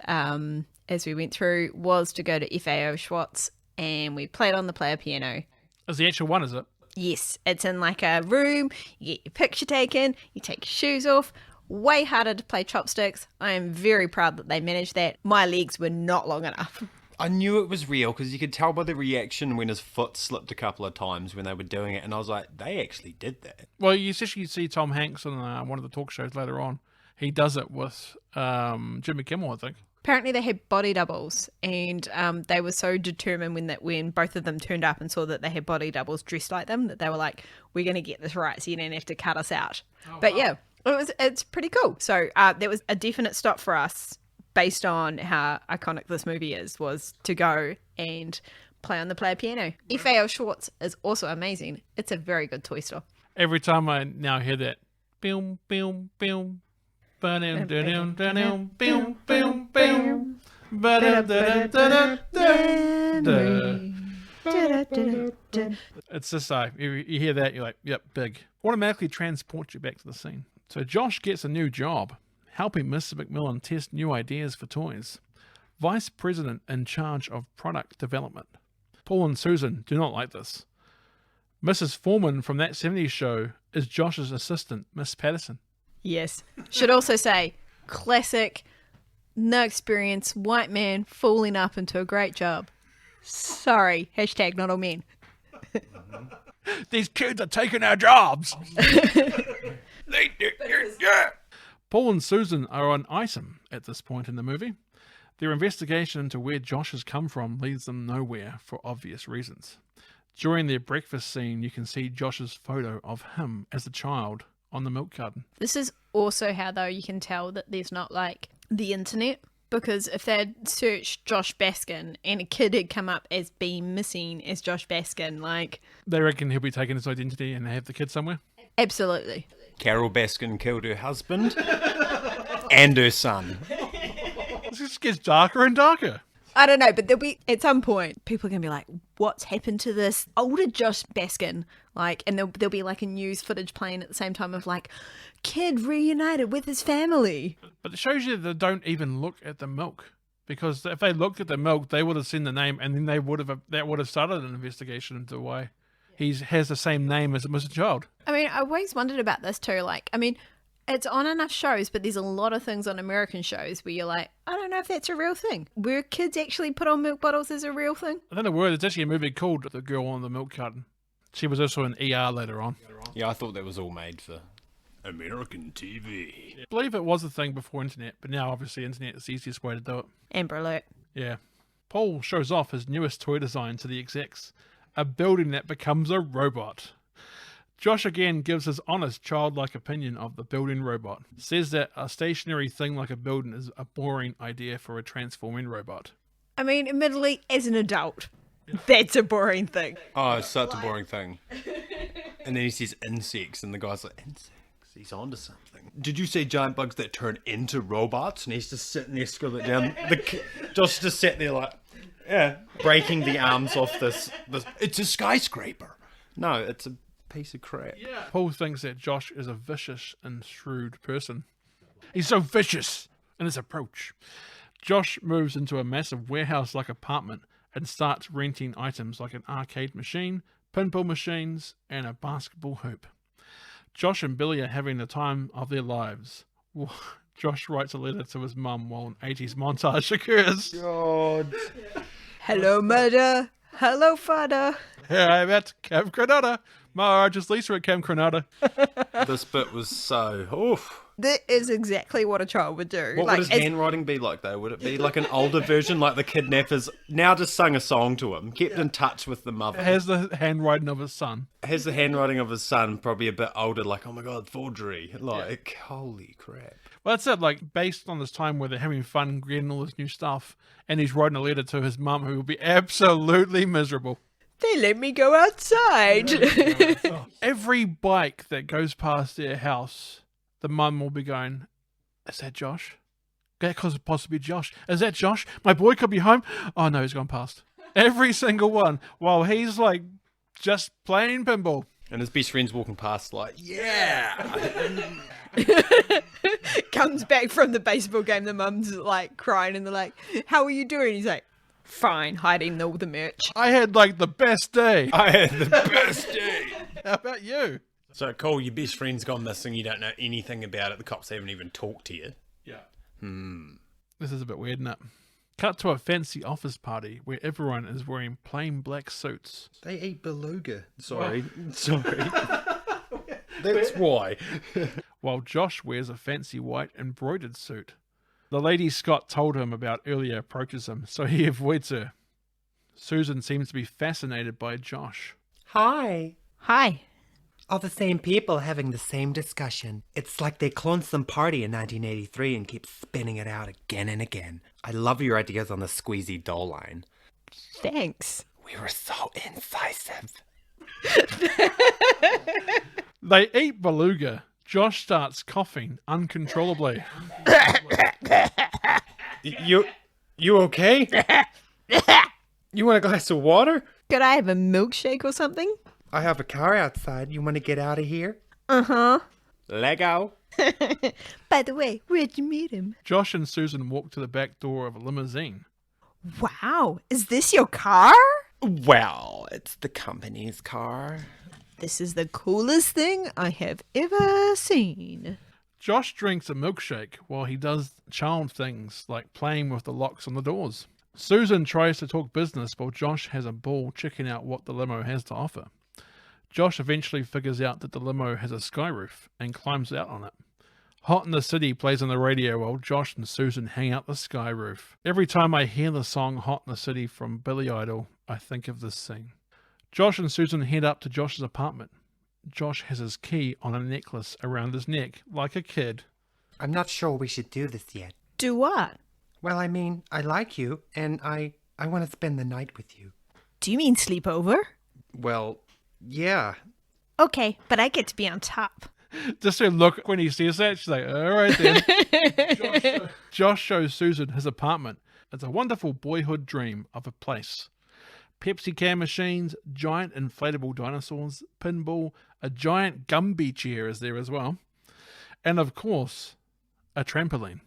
as we went through, was to go to FAO Schwartz, and we played on the player piano. Is the actual one, is it? Yes, it's in like a room, you get your picture taken, you take your shoes off. Way harder to play chopsticks. I am very proud that they managed that. My legs were not long enough. I knew it was real because you could tell by the reaction when his foot slipped a couple of times when they were doing it, and I was like, they actually did that. Well, you especially see Tom Hanks on one of the talk shows later on. He does it with Jimmy Kimmel, I think. Apparently they had body doubles, and they were so determined when both of them turned up and saw that they had body doubles dressed like them, that they were like, we're going to get this right so you don't have to cut us out. But yeah, it's pretty cool. So there was a definite stop for us based on how iconic this movie is, was to go and play on the player piano. FAO Schwartz is also amazing. It's a very good toy store. Every time I now hear that, boom, boom, boom, ba-dum, da-dum, da-dum, boom, boom, boom, ba-dum, da-dum, da-dum, da. It's just like, you hear that, you're like, yep, big. Automatically transports you back to the scene. So Josh gets a new job, helping Mr. McMillan test new ideas for toys. Vice President in charge of product development. Paul and Susan do not like this. Mrs. Foreman from That 70s Show is Josh's assistant, Miss Patterson. Yes. Should also say, classic, no experience, white man falling up into a great job. Sorry, hashtag not all men. These kids are taking our jobs. Paul and Susan are on item at this point in the movie. Their investigation into where Josh has come from leads them nowhere for obvious reasons. During their breakfast scene, you can see Josh's photo of him as a child on the milk carton. This is also how, though, you can tell that there's not, like, the internet. Because if they'd searched Josh Baskin and a kid had come up as being missing as Josh Baskin, like... They reckon he'll be taking his identity and have the kid somewhere? Absolutely. Carol Baskin killed her husband and her son. This just gets darker and darker. I don't know, but there'll be, at some point, people are going to be like, what's happened to this older Josh Baskin? Like, and there'll be like a news footage playing at the same time of like, kid reunited with his family. But it shows you that they don't even look at the milk. Because if they looked at the milk, they would have seen the name, and then that would have started an investigation into why he has the same name as a missing child. I mean, I always wondered about this too. Like, I mean, it's on enough shows, but there's a lot of things on American shows where you're like, I don't know if that's a real thing. Were kids actually put on milk bottles as a real thing? I don't know where. There's actually a movie called The Girl on the Milk Carton. She was also in ER later on. Yeah, I thought that was all made for American TV. I believe it was a thing before internet, but now obviously internet is the easiest way to do it. Amber Alert. Yeah. Paul shows off his newest toy design to the execs, a building that becomes a robot. Josh again gives his honest, childlike opinion of the building robot. Says that a stationary thing like a building is a boring idea for a transforming robot. I mean, admittedly, as an adult, that's a boring thing. Oh, it's such a boring thing. And then he says insects, and the guy's like, insects? He's onto something. Did you see giant bugs that turn into robots? And he's just sitting there scribbling down. Josh just sat there like, yeah, breaking the arms off this. It's a skyscraper. No, it's a piece of crap. Yeah. Paul thinks that Josh is a vicious and shrewd person. He's so vicious in his approach. Josh moves into a massive warehouse-like apartment and starts renting items like an arcade machine, pinball machines, and a basketball hoop. Josh and Billy are having the time of their lives. Josh writes a letter to his mum while an 80s montage occurs. God. Hello, mother. Hello, father. Here I'm at Camp Granada. Marge is Lisa at Camp Granada. This bit was so... Oof. That is exactly what a child would do. What would his handwriting be like, though? Would it be like an older version, like the kidnappers now just sung a song to him, kept in touch with the mother? Has the handwriting of his son. Has the handwriting of his son, probably a bit older, like, oh my god, forgery. Like, holy crap. Well, that's it, like, based on this time where they're having fun, getting all this new stuff, and he's writing a letter to his mum who will be absolutely miserable. They let me go outside. Every bike that goes past their house, the mum will be going, is that Josh? That could possibly be Josh. Is that Josh? My boy could be home. Oh no, he's gone past. Every single one. While he's like just playing pinball. And his best friend's walking past like, yeah. Comes back from the baseball game, the mum's like crying and they're like, how are you doing? He's like, fine, hiding all the merch. I had like the best day. I had the best day. How about you? So, Cole, your best friend's gone missing. You don't know anything about it. The cops haven't even talked to you. Yeah. This is a bit weird, isn't it? Cut to a fancy office party where everyone is wearing plain black suits. They eat beluga. Sorry. That's why. While Josh wears a fancy white embroidered suit. The lady Scott told him about earlier approaches him, so he avoids her. Susan seems to be fascinated by Josh. Hi. Hi. All the same people having the same discussion. It's like they cloned some party in 1983 and keep spinning it out again and again. I love your ideas on the squeezy doll line. Thanks. We were so incisive. They eat beluga. Josh starts coughing uncontrollably. You okay? You want a glass of water? Could I have a milkshake or something? I have a car outside. You want to get out of here? Uh-huh. Lego. By the way, where'd you meet him? Josh and Susan walk to the back door of a limousine. Wow, is this your car? Well, it's the company's car. This is the coolest thing I have ever seen. Josh drinks a milkshake while he does child things like playing with the locks on the doors. Susan tries to talk business while Josh has a ball checking out what the limo has to offer. Josh eventually figures out that the limo has a sky roof and climbs out on it. Hot in the City plays on the radio while Josh and Susan hang out the sky roof. Every time I hear the song Hot in the City from Billy Idol, I think of this scene. Josh and Susan head up to Josh's apartment. Josh has his key on a necklace around his neck, like a kid. I'm not sure we should do this yet. Do what? Well, I mean, I like you, and I want to spend the night with you. Do you mean sleepover? Well, yeah. Okay, but I get to be on top. Just her look when he says that, she's like, all right then. Josh shows Susan his apartment. It's a wonderful boyhood dream of a place. Pepsi can machines, giant inflatable dinosaurs, pinball, a giant Gumby chair is there as well. And of course, a trampoline.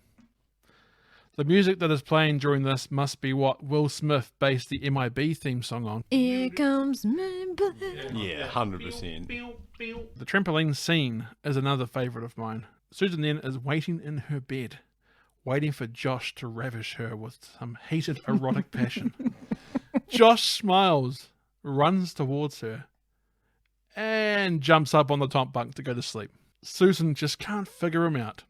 The music that is playing during this must be what Will Smith based the MIB theme song on. Here comes my blood. Yeah, 100%. The trampoline scene is another favourite of mine. Susan then is waiting in her bed, waiting for Josh to ravish her with some heated erotic passion. Josh smiles, runs towards her, and jumps up on the top bunk to go to sleep. Susan just can't figure him out.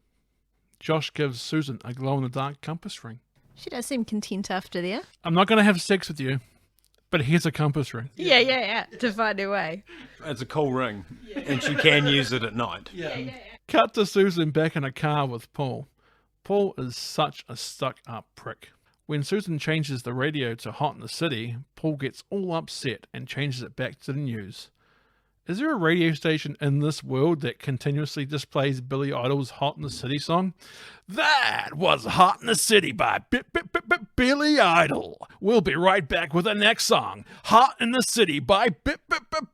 Josh gives Susan a glow-in-the-dark compass ring. She does seem content after there. I'm not going to have sex with you, but here's a compass ring. Yeah. To find her way. It's a cool ring, and she can use it at night. Cut to Susan back in a car with Paul. Paul is such a stuck-up prick. When Susan changes the radio to Hot in the City, Paul gets all upset and changes it back to the news. Is there a radio station in this world that continuously displays Billy Idol's Hot in the City song? That was Hot in the City by Billy Idol. We'll be right back with the next song, Hot in the City by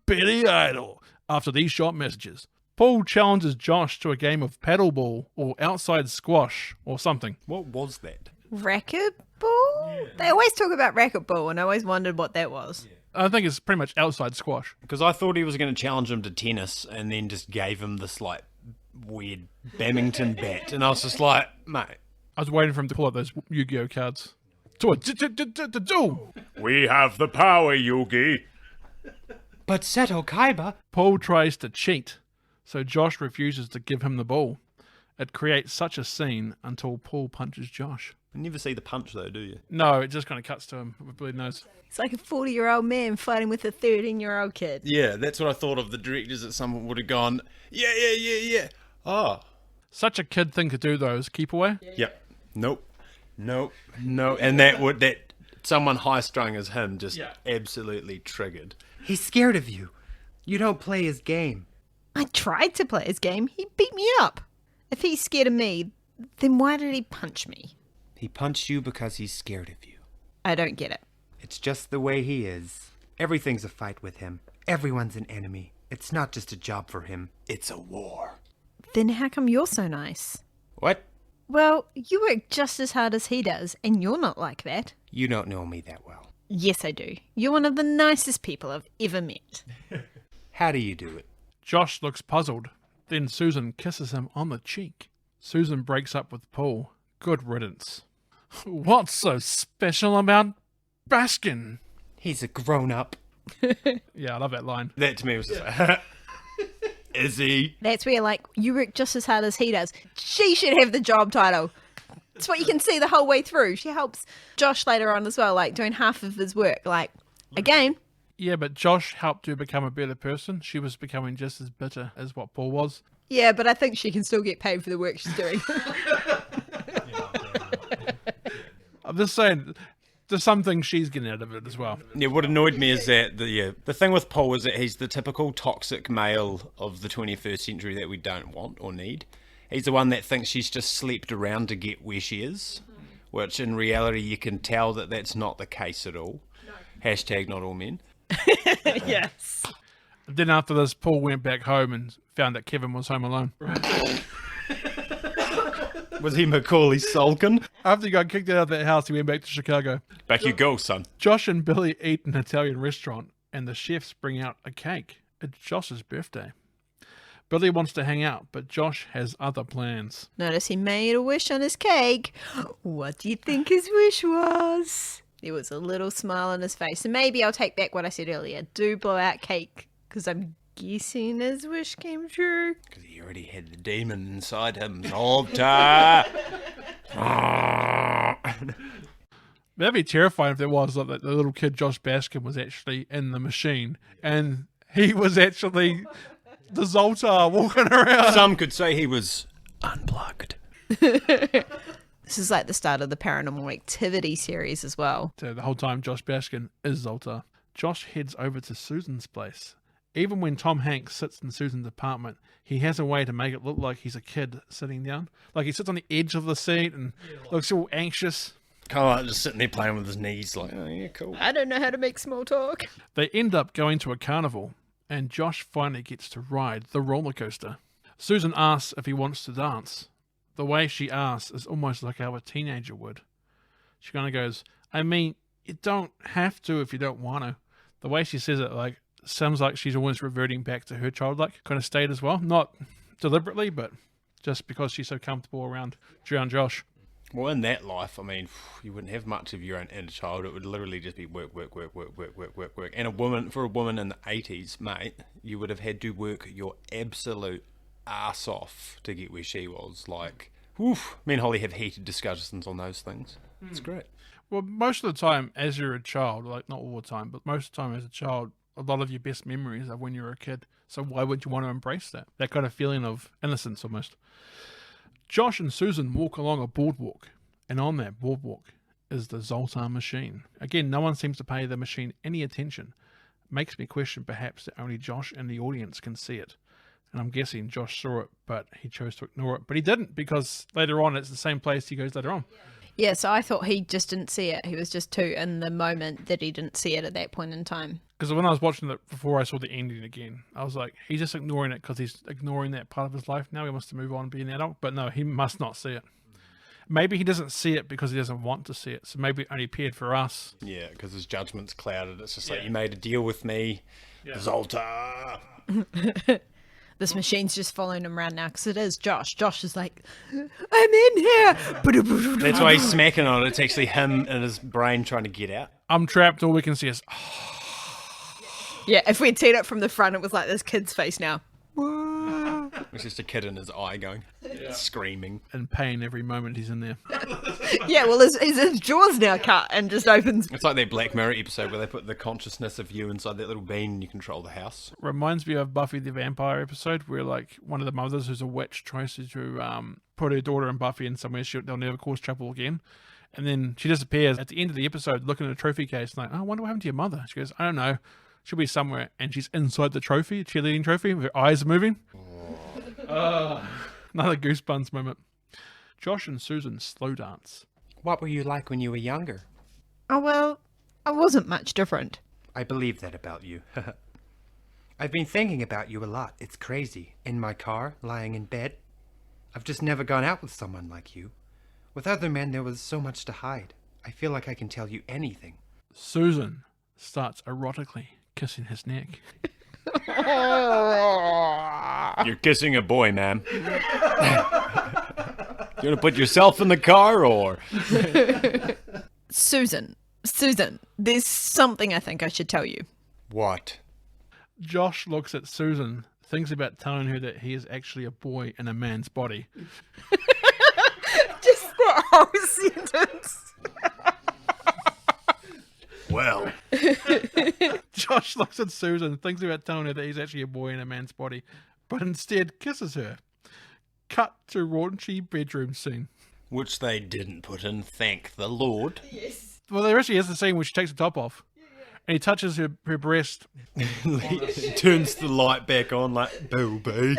Billy Idol, after these short messages. Paul challenges Josh to a game of paddleball or outside squash or something. What was that? Racquetball? They always talk about racquetball, and I always wondered what that was. I think it's pretty much outside squash. Because I thought he was going to challenge him to tennis and then just gave him this, like, weird badminton bat. And I was just like, mate. I was waiting for him to pull out those Yu-Gi-Oh cards. We have the power, Yugi. But Seto Kaiba... Paul tries to cheat, so Josh refuses to give him the ball. It creates such a scene until Paul punches Josh. You never see the punch, though, do you? No, it just kind of cuts to him with bleeding nose. It's like a 40-year-old man fighting with a 13-year-old kid. Yeah, that's what I thought of the directors, that someone would have gone, yeah. Oh. Such a kid thing to do, though, is keep away. Yep. Nope. And that someone high-strung as him just absolutely triggered. He's scared of you. You don't play his game. I tried to play his game. He beat me up. If he's scared of me, then why did he punch me? He punched you because he's scared of you. I don't get it. It's just the way he is. Everything's a fight with him. Everyone's an enemy. It's not just a job for him. It's a war. Then how come you're so nice? What? Well, you work just as hard as he does, and you're not like that. You don't know me that well. Yes, I do. You're one of the nicest people I've ever met. How do you do it? Josh looks puzzled. Then Susan kisses him on the cheek. Susan breaks up with Paul. Good riddance. What's so special about Baskin? He's a grown-up. Yeah, I love that line. That to me was just like, is he? That's where, like, you work just as hard as he does. She should have the job title. It's what you can see the whole way through. She helps Josh later on as well, like, doing half of his work. Like, again. Yeah, but Josh helped her become a better person. She was becoming just as bitter as what Paul was. Yeah, but I think she can still get paid for the work she's doing. I'm just saying, there's some things she's getting out of it as well. Yeah, what annoyed me is that the thing with Paul is that he's the typical toxic male of the 21st century that we don't want or need. He's the one that thinks she's just slept around to get where she is, which in reality you can tell that that's not the case at all. No. # not all men. Yes. Then after this, Paul went back home and found that Kevin was home alone. Was he Macaulay Sulkin? After he got kicked out of that house, he went back to Chicago. Back you go, son. Josh and Billy eat in an Italian restaurant, and the chefs bring out a cake. It's Josh's birthday. Billy wants to hang out, but Josh has other plans. Notice he made a wish on his cake. What do you think his wish was? There was a little smile on his face. And maybe I'll take back what I said earlier. Do blow out cake, because I'm guessing his wish came true. Because he already had the demon inside him, Zoltar. That'd be terrifying if there was like the little kid Josh Baskin was actually in the machine and he was actually the Zoltar walking around. Some could say he was unplugged. This is like the start of the Paranormal Activity series as well. So the whole time Josh Baskin is Zoltar. Josh heads over to Susan's place. Even when Tom Hanks sits in Susan's apartment, he has a way to make it look like he's a kid sitting down. Like he sits on the edge of the seat and looks all anxious. Kind of just sitting there playing with his knees, like, oh yeah, cool. I don't know how to make small talk. They end up going to a carnival, and Josh finally gets to ride the roller coaster. Susan asks if he wants to dance. The way she asks is almost like how a teenager would. She kind of goes, I mean, you don't have to if you don't want to. The way she says it, like, sounds like she's always reverting back to her childlike kind of state as well. Not deliberately, but just because she's so comfortable around Josh. Well, in that life, I mean, you wouldn't have much of your own inner child. It would literally just be work. And for a woman in the 80s, mate, you would have had to work your absolute ass off to get where she was. Like, woof. Me and Holly have heated discussions on those things. It's great. Well, most of the time, as you're a child, like not all the time, but most of the time as a child, a lot of your best memories are when you were a kid. So why would you want to embrace that? That kind of feeling of innocence almost. Josh and Susan walk along a boardwalk, and on that boardwalk is the Zoltar machine. Again, no one seems to pay the machine any attention. Makes me question perhaps that only Josh and the audience can see it. And I'm guessing Josh saw it, but he chose to ignore it. But he didn't, because later on it's the same place he goes later on. Yeah, so I thought he just didn't see it. He was just too in the moment that he didn't see it at that point in time. Because when I was watching it before I saw the ending again, I was like, he's just ignoring it because he's ignoring that part of his life. Now he wants to move on and be an adult. But no, he must not see it. Maybe he doesn't see it because he doesn't want to see it. So maybe it only appeared for us. Yeah, because his judgment's clouded. It's just like, you made a deal with me, Zoltar. This machine's just following him around now because it is Josh. Josh is like, I'm in here. That's why he's smacking on it. It's actually him and his brain trying to get out. I'm trapped. All we can see is, Yeah, if we'd seen it from the front, it was like this kid's face now. It's just a kid in his eye going, screaming. in pain every moment he's in there. Yeah, well, his jaw's now cut and just opens. It's like that Black Mirror episode where they put the consciousness of you inside that little bean and you control the house. Reminds me of Buffy the Vampire episode where like one of the mothers who's a witch tries to put her daughter and Buffy in somewhere they'll never cause trouble again. And then she disappears at the end of the episode looking at a trophy case like, oh, I wonder what happened to your mother. She goes, I don't know. She'll be somewhere. And she's inside the trophy, cheerleading trophy, with her eyes are moving. Another goosebumps moment. Josh and Susan slow dance. What were you like when you were younger? Oh, well, I wasn't much different. I believe that about you. I've been thinking about you a lot. It's crazy. In my car, lying in bed. I've just never gone out with someone like you. With other men, there was so much to hide. I feel like I can tell you anything. Susan starts erotically kissing his neck. You're kissing a boy, ma'am. You want to put yourself in the car, or? Susan, there's something I think I should tell you. What? Josh looks at Susan, thinks about telling her that he is actually a boy in a man's body. Just that whole sentence. Well. Josh looks at Susan, thinks about telling her that he's actually a boy in a man's body, but instead kisses her. Cut to raunchy bedroom scene. Which they didn't put in, thank the Lord. Well, there actually is the scene where she takes the top off, and he touches her breast. Turns the light back on like, Booby.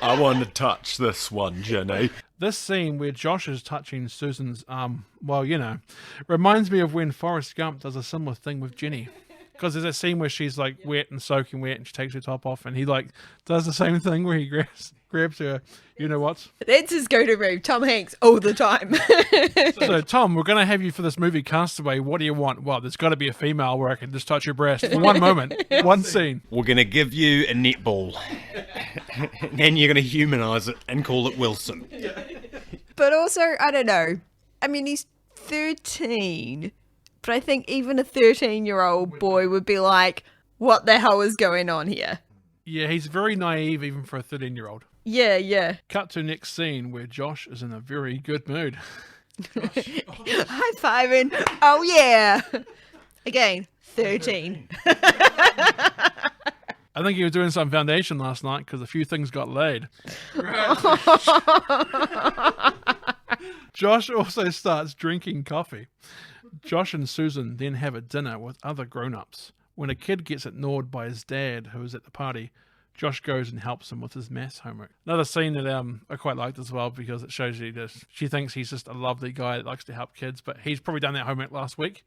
I want to touch this one, Jenny. This scene where Josh is touching Susan's well, you know, reminds me of when Forrest Gump does a similar thing with Jenny. Because there's a scene where she's like wet and soaking wet and she takes her top off and he like does the same thing where he grabs her, you know what? That's his go-to move, Tom Hanks, all the time. So, Tom, we're going to have you for this movie Castaway. What do you want? Well, there's got to be a female where I can just touch your breast for one moment, one scene. We're going to give you a netball. And you're going to humanise it and call it Wilson. But also, I don't know. I mean, he's 13. But I think even a 13-year-old boy would be like, what the hell is going on here? Yeah, he's very naive even for a 13-year-old. Yeah. Cut to next scene where Josh is in a very good mood. High-fiving. Oh, yeah. Again, 13. I think he was doing some foundation last night because a few things got laid. Josh also starts drinking coffee. Josh and Susan then have a dinner with other grown-ups. When a kid gets ignored by his dad, who is at the party, Josh goes and helps him with his maths homework. Another scene that I quite liked as well because it shows you that she thinks he's just a lovely guy that likes to help kids, but he's probably done that homework last week.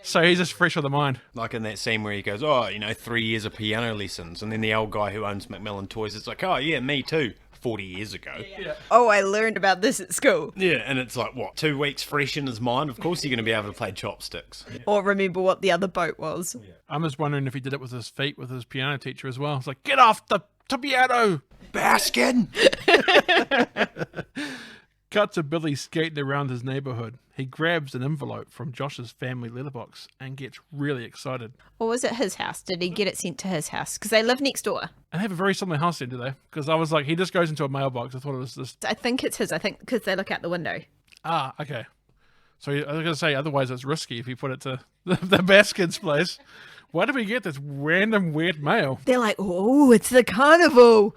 So he's just fresh on the mind. Like in that scene where he goes, 3 years of piano lessons. And then the old guy who owns Macmillan Toys is like, oh, yeah, me too. 40 years ago. Oh, I learned about this at school. Yeah, and it's like, 2 weeks fresh in his mind? Of course you're going to be able to play chopsticks. Or remember what the other boat was. I'm just wondering if he did it with his feet with his piano teacher as well. It's like, get off the piano! Baskin! Cut to Billy skating around his neighborhood. He grabs an envelope from Josh's family letterbox and gets really excited. Or was it his house? Did he get it sent to his house? Because they live next door. And they have a very similar house then, do they? Because I was like, he just goes into a mailbox. I thought it was just... I think it's his. I think because they look out the window. Ah, okay. So I was going to say, otherwise it's risky if you put it to the Baskins' place. Why did we get this random weird mail? They're like, oh, it's the carnival.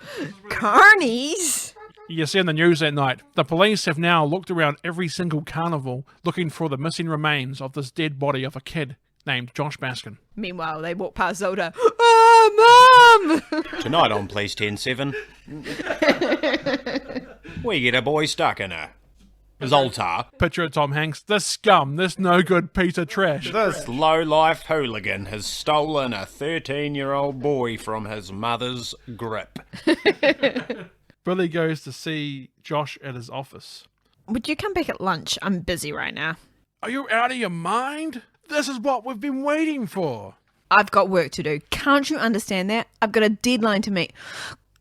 Carnies. You see in the news that night, the police have now looked around every single carnival looking for the missing remains of this dead body of a kid named Josh Baskin. Meanwhile, they walk past Zelda. Oh, Mum! Tonight on Police 10-7, we get a boy stuck in a Zoltar. Picture of Tom Hanks. This scum, this no good piece of trash. This low-life hooligan has stolen a 13-year-old boy from his mother's grip. Billy goes to see Josh at his office. Would you come back at lunch? I'm busy right now. Are you out of your mind? This is what we've been waiting for. I've got work to do. Can't you understand that? I've got a deadline to meet.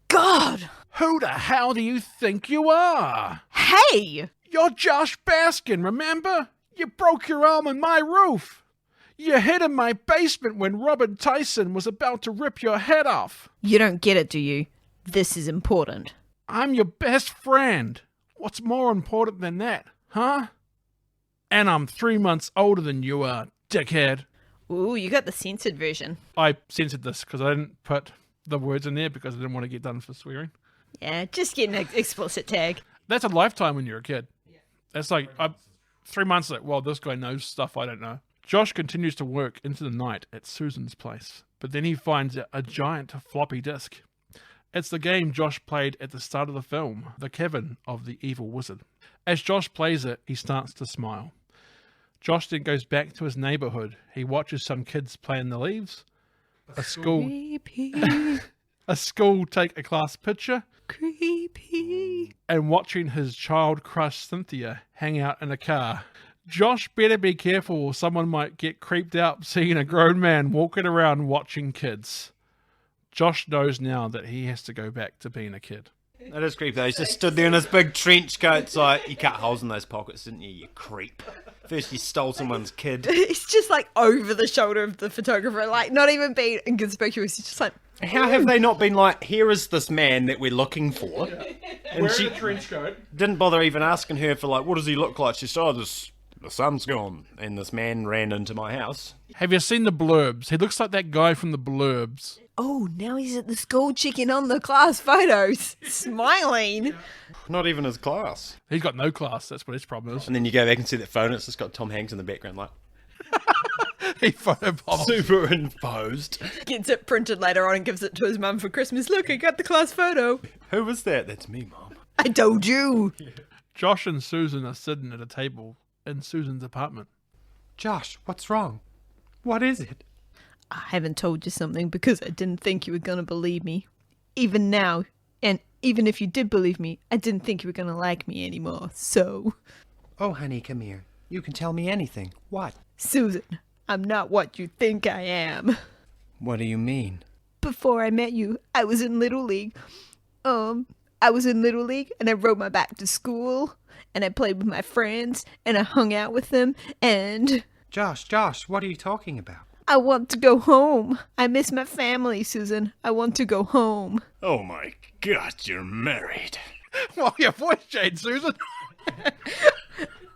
God! Who the hell do you think you are? Hey! You're Josh Baskin, remember? You broke your arm on my roof. You hid in my basement when Robert Tyson was about to rip your head off. You don't get it, do you? This is important. I'm your best friend. What's more important than that, huh? And I'm 3 months older than you are, dickhead. Ooh, you got the censored version. I censored this because I didn't put the words in there because I didn't want to get done for swearing. Yeah, just get an explicit tag. That's a lifetime when you're a kid. That's like 3 months like, well, this guy knows stuff I don't know. Josh continues to work into the night at Susan's place, but then he finds a giant floppy disk. It's the game Josh played at the start of the film, the Cavern of the Evil Wizard. As Josh plays it, he starts to smile. Josh then goes back to his neighborhood. He watches some kids play in the leaves. A school take a class picture. Creepy. And watching his child crush Cynthia hang out in a car. Josh better be careful or someone might get creeped out seeing a grown man walking around watching kids. Josh knows now that he has to go back to being a kid. That is creepy though. He's just stood there in his big trench coat. It's like, you cut holes in those pockets, didn't you, you creep? First you stole someone's kid. It's just like over the shoulder of the photographer, like not even being inconspicuous. It's just like, How have they not been like, here is this man that we're looking for? And she trench coat. didn't bother even asking her for like, what does he look like? She said, the sun's gone. And this man ran into my house. Have you seen the blurbs? He looks like that guy from the blurbs. oh, now he's at the school checking on the class photos, smiling. Not even his class. He's got no class. That's what his problem is. And then you go back and see that photo, it's just got Tom Hanks in the background, like, He photobombed. superimposed. Gets it printed later on and gives it to his mum for Christmas. Look, I got the class photo. Who was that? That's me, Mom. I told you. Josh and Susan are sitting at a table in Susan's apartment. Josh, what's wrong? What is it? I haven't told you something because I didn't think you were going to believe me. Even now, and even if you did believe me, I didn't think you were going to like me anymore. So, Oh, honey, come here. You can tell me anything. What? Susan, I'm not what you think I am. What do you mean? Before I met you, I was in Little League. I was in Little League and I rode my bike to school and I played with my friends and I hung out with them and... Josh, what are you talking about? I want to go home. I miss my family, Susan. I want to go home. Oh my God, you're married. Well, your voice changed, Susan.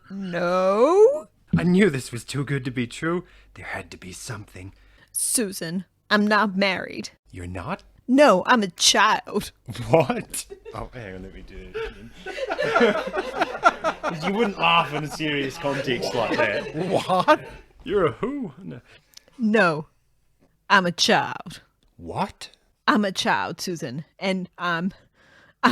No. I knew this was too good to be true. There had to be something. Susan, I'm not married. You're not? No, I'm a child. What? Oh, hang on, let me do it again. You wouldn't laugh in a serious context like that. What? You're a who? No. No, I'm a child. What? I'm a child, Susan, and I'm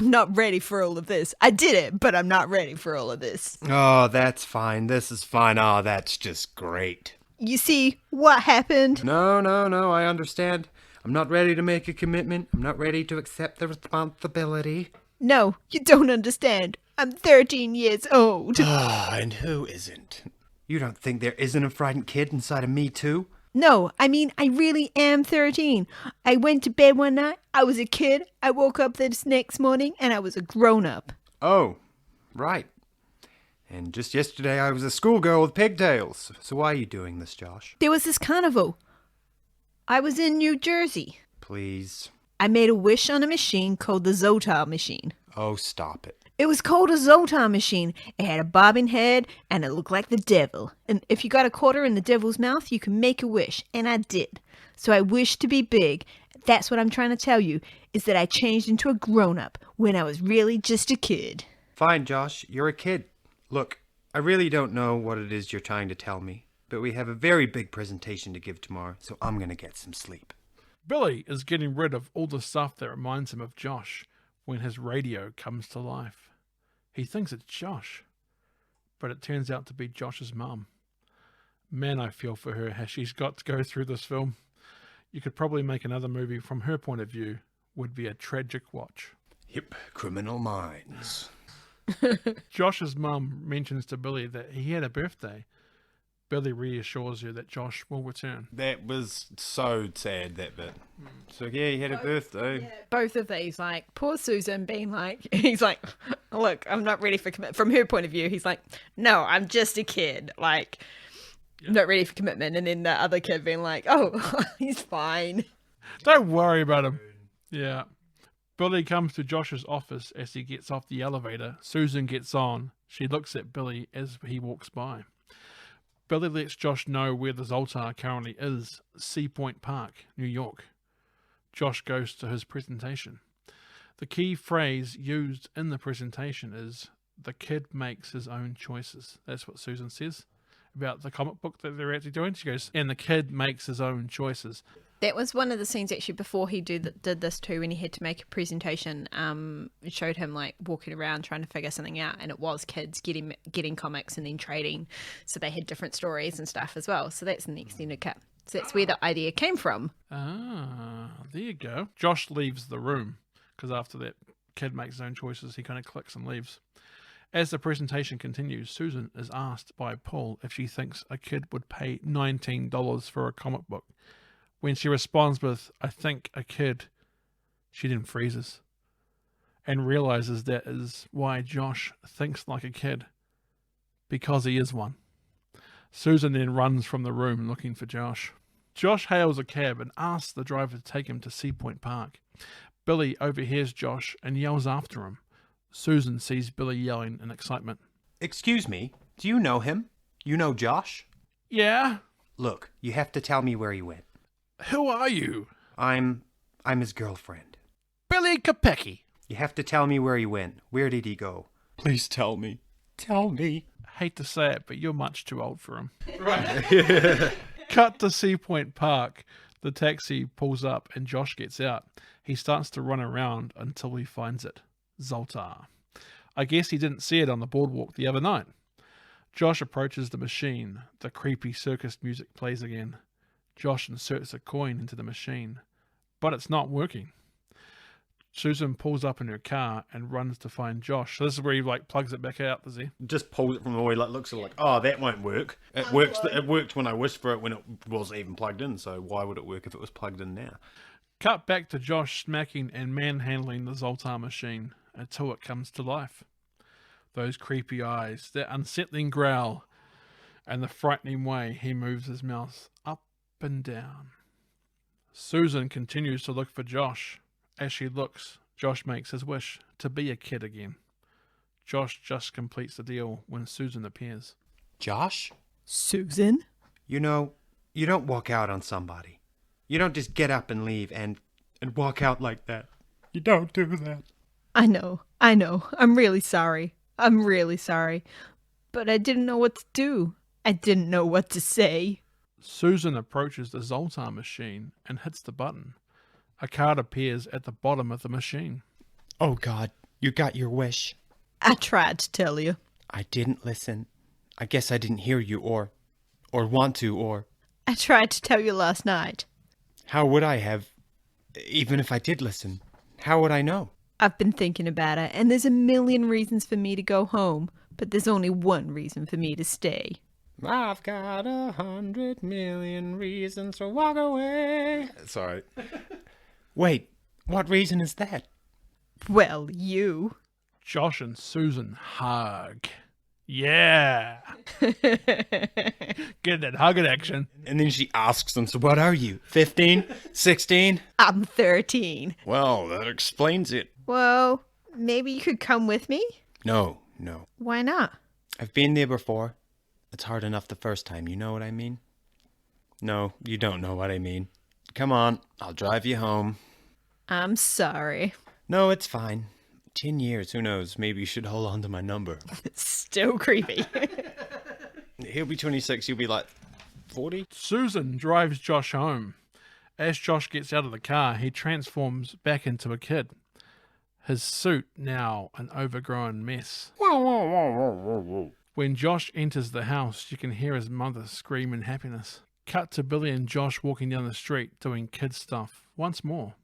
not ready for all of this. I did it, but I'm not ready for all of this. Oh, that's fine. This is fine. Oh, that's just great. You see what happened? No, I understand. I'm not ready to make a commitment. I'm not ready to accept the responsibility. No, you don't understand. I'm 13 years old. Ah, and who isn't? You don't think there isn't a frightened kid inside of me, too? No, I mean, I really am 13. I went to bed one night, I was a kid. I woke up this next morning, and I was a grown-up. Oh, right. And just yesterday I was a schoolgirl with pigtails. So why are you doing this, Josh? There was this carnival. I was in New Jersey. Please. I made a wish on a machine called the Zotar machine. Oh, stop it. It was called a Zotar machine. It had a bobbing head, and it looked like the devil. And if you got a quarter in the devil's mouth, you can make a wish. And I did. So I wished to be big. That's what I'm trying to tell you, is that I changed into a grown-up when I was really just a kid. Fine, Josh. You're a kid. Look, I really don't know what it is you're trying to tell me, but we have a very big presentation to give tomorrow, so I'm gonna get some sleep. Billy is getting rid of all the stuff that reminds him of Josh when his radio comes to life. He thinks it's Josh, but it turns out to be Josh's mum. Man, I feel for her as she's got to go through this film. You could probably make another movie from her point of view. Would be a tragic watch. Yep, Criminal Minds. Josh's mum mentions to Billy that he had a birthday. Billy reassures her that Josh will return. That was so sad, that bit. So, yeah, he had a birthday. Both of these, like, poor Susan being like, he's like, look, I'm not ready for commitment. From her point of view, he's like, no, I'm just a kid. Like, not ready for commitment. And then the other kid being like, oh, he's fine. Don't worry about him. Yeah. Billy comes to Josh's office as he gets off the elevator. Susan gets on. She looks at Billy as he walks by. Billy lets Josh know where the Zoltar currently is, Sea Point Park, New York. Josh goes to his presentation. The key phrase used in the presentation is, the kid makes his own choices. That's what Susan says about the comic book that they're actually doing. She goes, and the kid makes his own choices. That was one of the scenes actually before he did this too, when he had to make a presentation. It showed him like walking around trying to figure something out, and it was kids getting comics and then trading, so they had different stories and stuff as well. So that's in the extended cut. So that's where the idea came from. Ah, there you go. Josh leaves the room because after that kid makes his own choices, he kind of clicks and leaves. As the presentation continues, Susan is asked by Paul if she thinks a kid would pay $19 for a comic book. When she responds with, I think a kid, she then freezes and realizes that is why Josh thinks like a kid, because he is one. Susan then runs from the room looking for Josh. Josh hails a cab and asks the driver to take him to Sea Point Park. Billy overhears Josh and yells after him. Susan sees Billy yelling in excitement. Excuse me, do you know him? You know Josh? Yeah? Look, you have to tell me where he went. Who are you? I'm his girlfriend. Billy Kopecky. You have to tell me where he went. Where did he go? Please tell me. Tell me. Hate to say it, but you're much too old for him. Right. Cut to Sea Point Park. The taxi pulls up and Josh gets out. He starts to run around until he finds it. Zoltar. I guess he didn't see it on the boardwalk the other night. Josh approaches the machine. The creepy circus music plays again. Josh inserts a coin into the machine, but it's not working. Susan pulls up in her car and runs to find Josh. So this is where he like plugs it back out, does he? Just pulls it from the way, like looks at it like, oh, that won't work. It works. It worked when I wished for it when it wasn't even plugged in. So why would it work if it was plugged in now? Cut back to Josh smacking and manhandling the Zoltar machine until it comes to life. Those creepy eyes, that unsettling growl, and the frightening way he moves his mouth up and down. Susan continues to look for Josh. As she looks, Josh makes his wish to be a kid again. Josh just completes the deal when Susan appears. Josh? Susan? You know, you don't walk out on somebody. You don't just get up and leave and walk out like that. You don't do that. I know. I'm really sorry. But I didn't know what to do. I didn't know what to say. Susan approaches the Zoltar machine and hits the button. A card appears at the bottom of the machine. Oh God, you got your wish. I tried to tell you. I didn't listen. I guess I didn't hear you or want to or... I tried to tell you last night. How would I have, even if I did listen? How would I know? I've been thinking about it, and there's a million reasons for me to go home, but there's only one reason for me to stay. I've got 100 million reasons to walk away. Sorry. Wait, what reason is that? Well, you. Josh and Susan hug. Yeah. Get that hugging action. And then she asks them, so what are you, 15, 16? I'm 13. Well, that explains it. Well, maybe you could come with me? No. Why not? I've been there before. It's hard enough the first time, you know what I mean? No, you don't know what I mean. Come on, I'll drive you home. I'm sorry. No, it's fine. 10 years, who knows? Maybe you should hold on to my number. Still creepy. He'll be 26, you'll be like 40? Susan drives Josh home. As Josh gets out of the car, he transforms back into a kid. His suit now an overgrown mess. When Josh enters the house, you can hear his mother scream in happiness. Cut to Billy and Josh walking down the street doing kid stuff once more.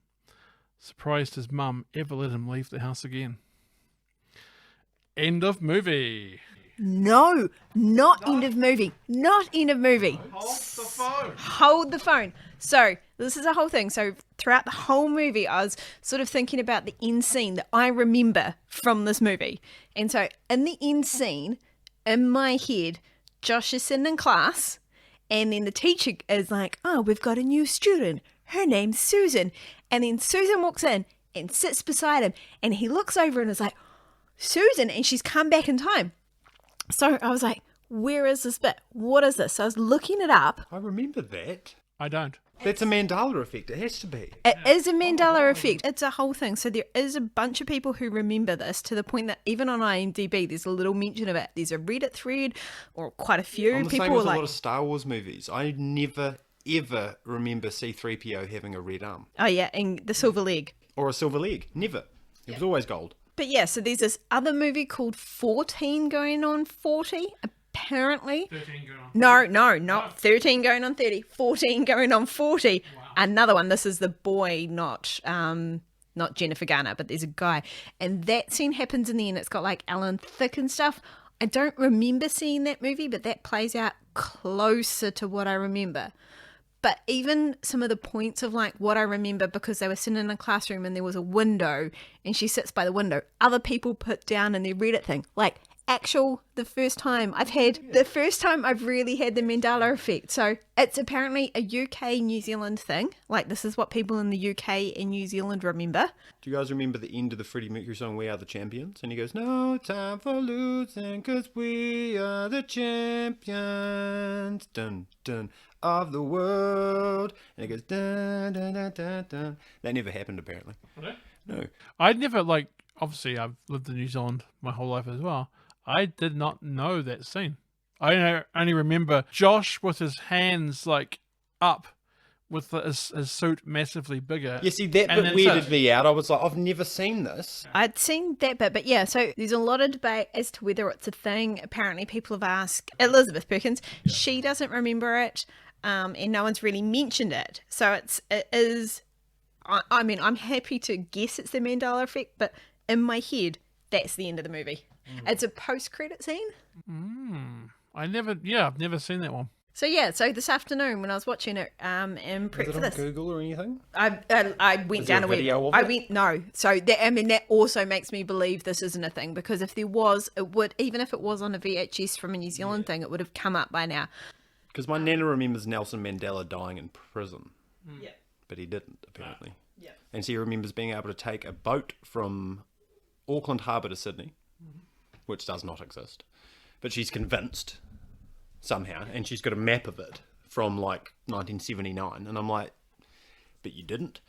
Surprised his mum ever let him leave the house again. End of movie. No, not end of movie. Not end of movie. Hold the phone. So, this is a whole thing. So, throughout the whole movie, I was sort of thinking about the end scene that I remember from this movie. And so, in the end scene, in my head, Josh is sitting in class, and then the teacher is like, oh, we've got a new student. Her name's Susan. And then Susan walks in and sits beside him, and he looks over and is like, Susan, and she's come back in time. So I was like, where is this bit? What is this? So I was looking it up. I remember that. I don't. That's a Mandela effect, it has to be. It is a Mandela effect. It's a whole thing. So there is a bunch of people who remember this to the point that even on IMDb, there's a little mention of it. There's a Reddit thread or quite a few. I'm the People same were with like, a lot of Star Wars movies. I never, ever remember C-3PO having a red arm. oh yeah, and the silver leg. Or a silver leg. Never. It was always gold. But yeah, so there's this other movie called 14 going on 40, apparently. 13 going on. No, not 13 going on 30, 14 going on 40. Wow. Another one, this is the boy, not Jennifer Garner, but there's a guy. And that scene happens in the end. It's got like Alan Thicke and stuff. I don't remember seeing that movie, but that plays out closer to what I remember. But even some of the points of like what I remember, because they were sitting in a classroom and there was a window and she sits by the window, other people put down in their Reddit thing, like the first time I've really had the Mandela effect. So it's apparently a UK New Zealand thing. Like this is what people in the UK and New Zealand remember. Do you guys remember the end of the Freddie Mercury song, We Are the Champions? And he goes, no time for losing, 'cause we are the champions, dun, dun, of the world. And it goes, dun, dun, dun, dun, dun. That never happened, apparently. No. I'd never, obviously I've lived in New Zealand my whole life as well. I did not know that scene. I only remember Josh with his hands up with his suit massively bigger. You see, that And bit then weirded me out. I was like, I've never seen this. I'd seen that bit, but yeah, so there's a lot of debate as to whether it's a thing. Apparently people have asked Elizabeth Perkins. She doesn't remember it, and no one's really mentioned it. So it is, I mean, I'm happy to guess it's the Mandela effect, but in my head, that's the end of the movie. It's a post-credit scene. I've never seen that one. So yeah, so this afternoon when I was watching it, and prep Is for it on this, Google or anything? I went Is there down a video of I it? went no. So that also makes me believe this isn't a thing, because if there was, it would, even if it was on a VHS from a New Zealand thing, it would have come up by now. Because my nana remembers Nelson Mandela dying in prison. Yeah. But he didn't, apparently. Yeah. And she remembers being able to take a boat from Auckland Harbour to Sydney, which does not exist. But she's convinced, somehow, and she's got a map of it from, like, 1979. And I'm like, but you didn't?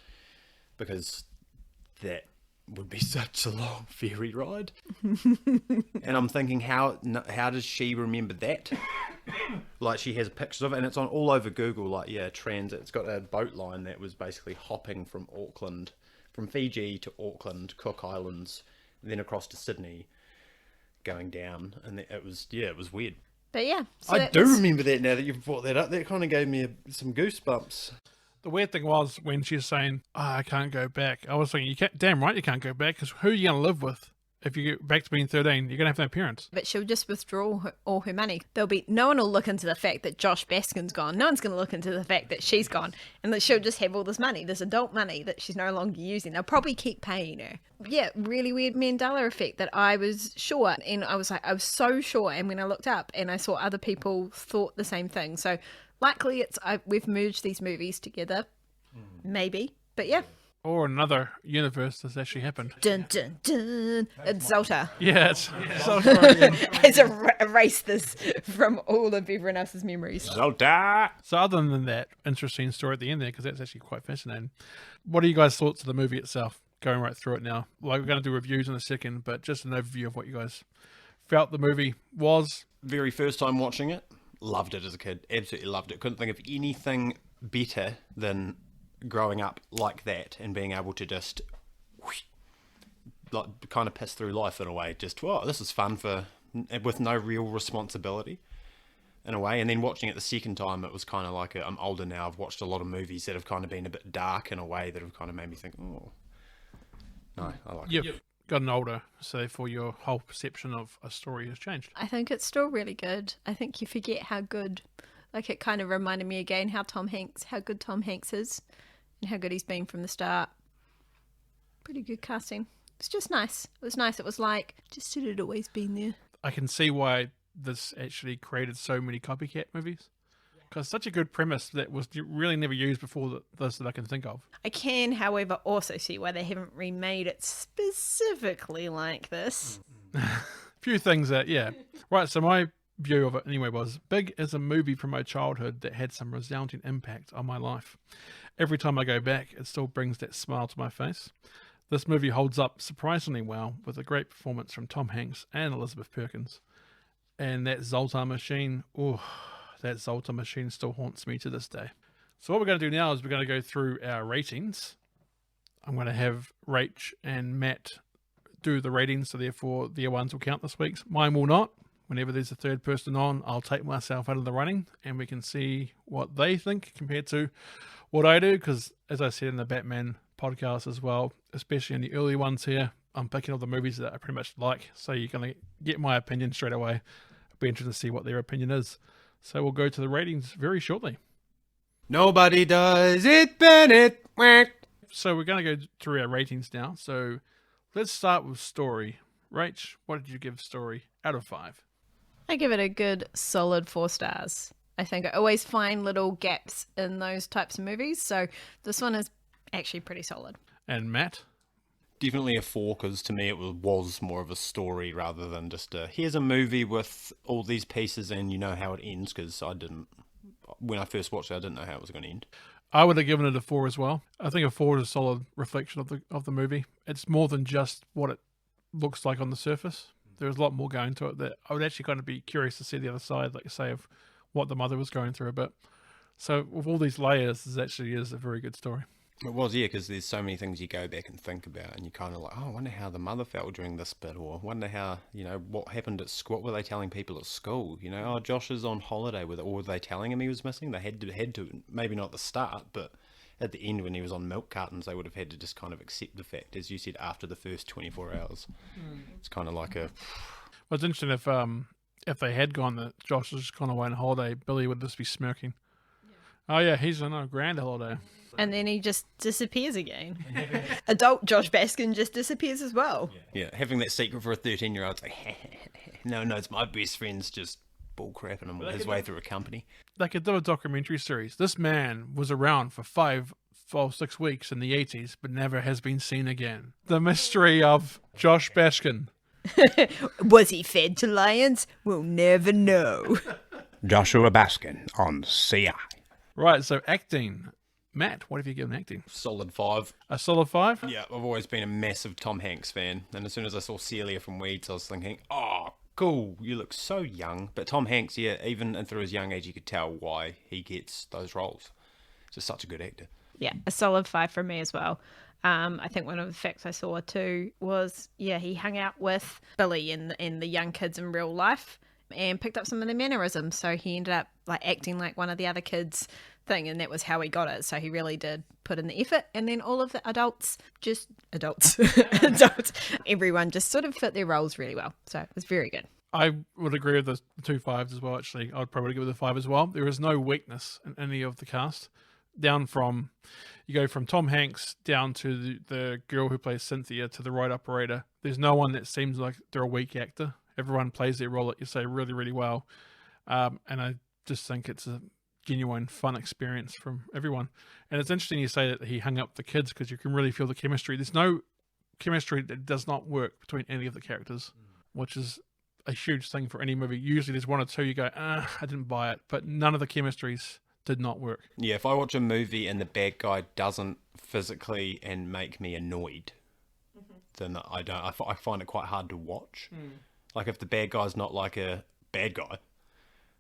Because that would be such a long ferry ride. And I'm thinking, how does she remember that? Like, she has pictures of it, and it's on all over Google. Like, yeah, transit. It's got a boat line that was basically hopping from Auckland, from Fiji to Auckland, Cook Islands, then across to Sydney, going down, and it was weird. But yeah, so I do remember that now that you've brought that up. That kind of gave me some goosebumps. The weird thing was when she's saying, I can't go back. I was thinking, damn right you can't go back, because who are you going to live with? If you get back to being 13, you're going to have no parents. But she'll just withdraw all her money. No one will look into the fact that Josh Baskin's gone. No one's going to look into the fact that she's gone. And that she'll just have all this money, this adult money that she's no longer using. They'll probably keep paying her. Yeah, really weird Mandela effect that I was sure. And I was so sure. And when I looked up and I saw other people thought the same thing. So likely we've merged these movies together. Maybe. But yeah. Or another universe that's actually happened. Dun, dun, dun. It's Zoltar. Yeah, it's Zoltar. Has erased this from all of everyone else's memories. Zoltar! So other than that interesting story at the end there, because that's actually quite fascinating. What are you guys' thoughts of the movie itself? Going right through it now. Like, we're going to do reviews in a second, but just an overview of what you guys felt the movie was. Very first time watching it, loved it as a kid. Absolutely loved it. Couldn't think of anything better than growing up like that and being able to just like kind of piss through life in a way. Just, wow, this is fun with no real responsibility in a way. And then watching it the second time, it was kind of like I'm older now. I've watched a lot of movies that have kind of been a bit dark in a way that have kind of made me think, oh, no, I like it. You've gotten older, so therefore your whole perception of a story has changed. I think it's still really good. I think you forget how good, like, it kind of reminded me again how good Tom Hanks is and how good he's been from the start. Pretty good casting. It's just nice. It was nice. It was like, just should it always been there. I can see why this actually created so many copycat movies. Because such a good premise that was really never used before this that I can think of. I can, however, also see why they haven't remade it specifically like this. Few things that, yeah. Right, so my view of it anyway was, Big is a movie from my childhood that had some resounding impact on my life. Every time I go back, it still brings that smile to my face. This movie holds up surprisingly well, with a great performance from Tom Hanks and Elizabeth Perkins. And that Zoltar machine, that Zoltar machine still haunts me to this day. So what we're going to do now is we're going to go through our ratings. I'm going to have Rach and Matt do the ratings, so therefore their ones will count this week's. Mine will not. Whenever there's a third person on, I'll take myself out of the running and we can see what they think compared to what I do, because as I said in the Batman podcast as well, especially in the early ones here, I'm picking all the movies that I pretty much like, so you're going to get my opinion straight away. It'll be interesting to see what their opinion is. So we'll go to the ratings very shortly. Nobody does it, Bennett. So we're going to go through our ratings now. So let's start with story. Rach, what did you give story out of 5? I give it a good solid 4 stars. I think I always find little gaps in those types of movies, so this one is actually pretty solid. And Matt? Definitely a 4, because to me it was more of a story rather than just here's a movie with all these pieces and you know how it ends, because when I first watched it, I didn't know how it was going to end. I would have given it a 4 as well. I think a 4 is a solid reflection of the movie. It's more than just what it looks like on the surface. There's a lot more going to it that I would actually kind of be curious to see the other side, like you say, of what the mother was going through a bit. So with all these layers, this actually is a very good story. It was, yeah, because there's so many things you go back and think about, and you kind of like, oh, I wonder how the mother felt during this bit, or wonder how, what happened at school. What were they telling people at school? Oh, Josh is on holiday with it, or were they telling him he was missing? They had to, maybe not at the start, but at the end when he was on milk cartons, they would have had to just kind of accept the fact, as you said, after the first 24 hours. It's kind of like a... Well, it's interesting if they had gone that Josh was just gone away on holiday, Billy would just be smirking. Yeah. Oh yeah, he's on a grand holiday. And then he just disappears again. Adult Josh Baskin just disappears as well. Yeah, having that secret for a 13-year-old, it's like, no, it's my best friend's just bullcrap and his way through a company. They could do a documentary series. This man was around for 6 weeks in the 80s, but never has been seen again. The mystery of Josh Baskin. Was he fed to lions? We'll never know. Joshua Baskin on CI. Right, so acting. Matt, what have you given acting? Solid 5. A solid 5? Yeah, I've always been a massive Tom Hanks fan. And as soon as I saw Celia from Weeds, I was thinking, oh, cool, you look so young. But Tom Hanks, yeah, even through his young age, you could tell why he gets those roles. He's just such a good actor. Yeah, a solid 5 from me as well. I think one of the facts I saw too was, he hung out with Billy and the young kids in real life and picked up some of their mannerisms. So he ended up like acting like one of the other kids thing, and that was how he got it. So he really did put in the effort. And then all of the adults, everyone just sort of fit their roles really well. So it was very good. I would agree with the 2 5s as well, actually. I'd probably give it a 5 as well. There is no weakness in any of the cast. You go from Tom Hanks down to the girl who plays Cynthia to the ride operator. There's no one that seems like they're a weak actor. Everyone plays their role, like you say, really, really well. And I just think it's a genuine fun experience from everyone. And it's interesting you say that he hung up the kids because you can really feel the chemistry. There's no chemistry that does not work between any of the characters, which is a huge thing for any movie. Usually there's one or two you go, I didn't buy it, but none of the chemistries did not work. Yeah, if I watch a movie and the bad guy doesn't physically and make me annoyed, then I don't. I find it quite hard to watch. Like if the bad guy's not like a bad guy,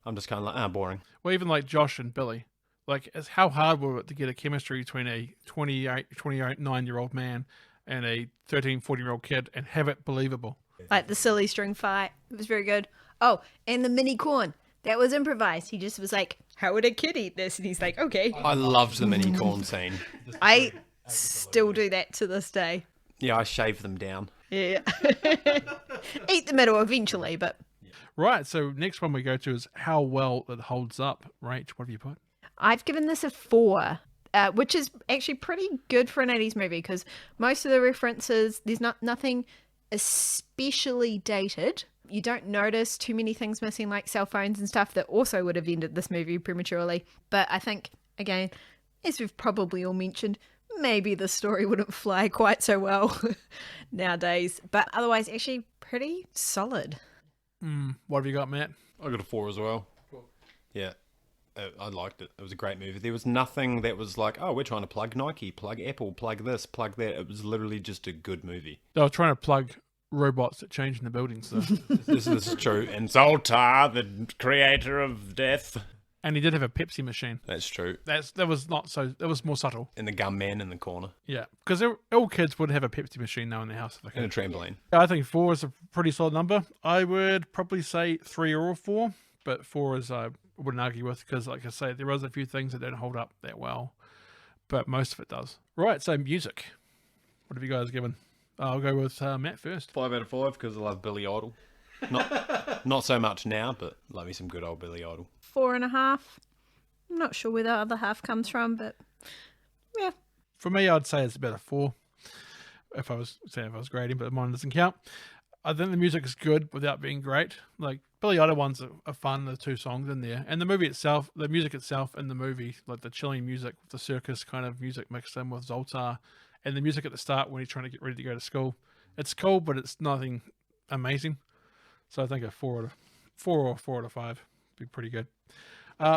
I'm just kind of like, boring. Well, even like Josh and Billy, like how hard was it to get a chemistry between a 29-year-old man and a 13, 14-year-old kid and have it believable? Like the silly string fight, it was very good. Oh, and the mini corn. That was improvised. He just was like, how would a kid eat this? And he's like, okay. I loved the mini corn scene. I still do that to this day. Yeah, I shave them down. Yeah. Eat the middle eventually, but... Right, so next one we go to is how well it holds up. Rach, what have you put? I've given this a 4, which is actually pretty good for an 80s movie because most of the references, there's nothing especially dated. You don't notice too many things missing like cell phones and stuff that also would have ended this movie prematurely. But I think, again, as we've probably all mentioned, maybe the story wouldn't fly quite so well nowadays. But otherwise, actually pretty solid. What have you got, Matt? I got a 4 as well. Cool. Yeah, I liked it. It was a great movie. There was nothing that was like, we're trying to plug Nike, plug Apple, plug this, plug that. It was literally just a good movie. They were trying to plug robots that change in the buildings, though. This is true. And Zoltar, the creator of death. And he did have a Pepsi machine. That's true. That was more subtle. And the gunman in the corner. Yeah, because all kids would have a Pepsi machine now in their house. And a trampoline. I think 4 is a pretty solid number. I would probably say 3 or 4, but 4 is I wouldn't argue with because, like I say, there was a few things that don't hold up that well, but most of it does. Right, so music. What have you guys given? I'll go with Matt first. 5 out of 5 because I love Billy Idol. Not so much now, but love me some good old Billy Idol. 4.5. I'm not sure where the other half comes from, but yeah. For me, I'd say it's about a 4. If I was grading, but mine doesn't count. I think the music is good without being great. Like Billy Idol ones are fun. The 2 songs in there, and the movie itself, the music itself in the movie, like the chilling music, the circus kind of music mixed in with Zoltar, and the music at the start when he's trying to get ready to go to school. It's cool, but it's nothing amazing. So I think a 4 or 4 out of 5 would be pretty good.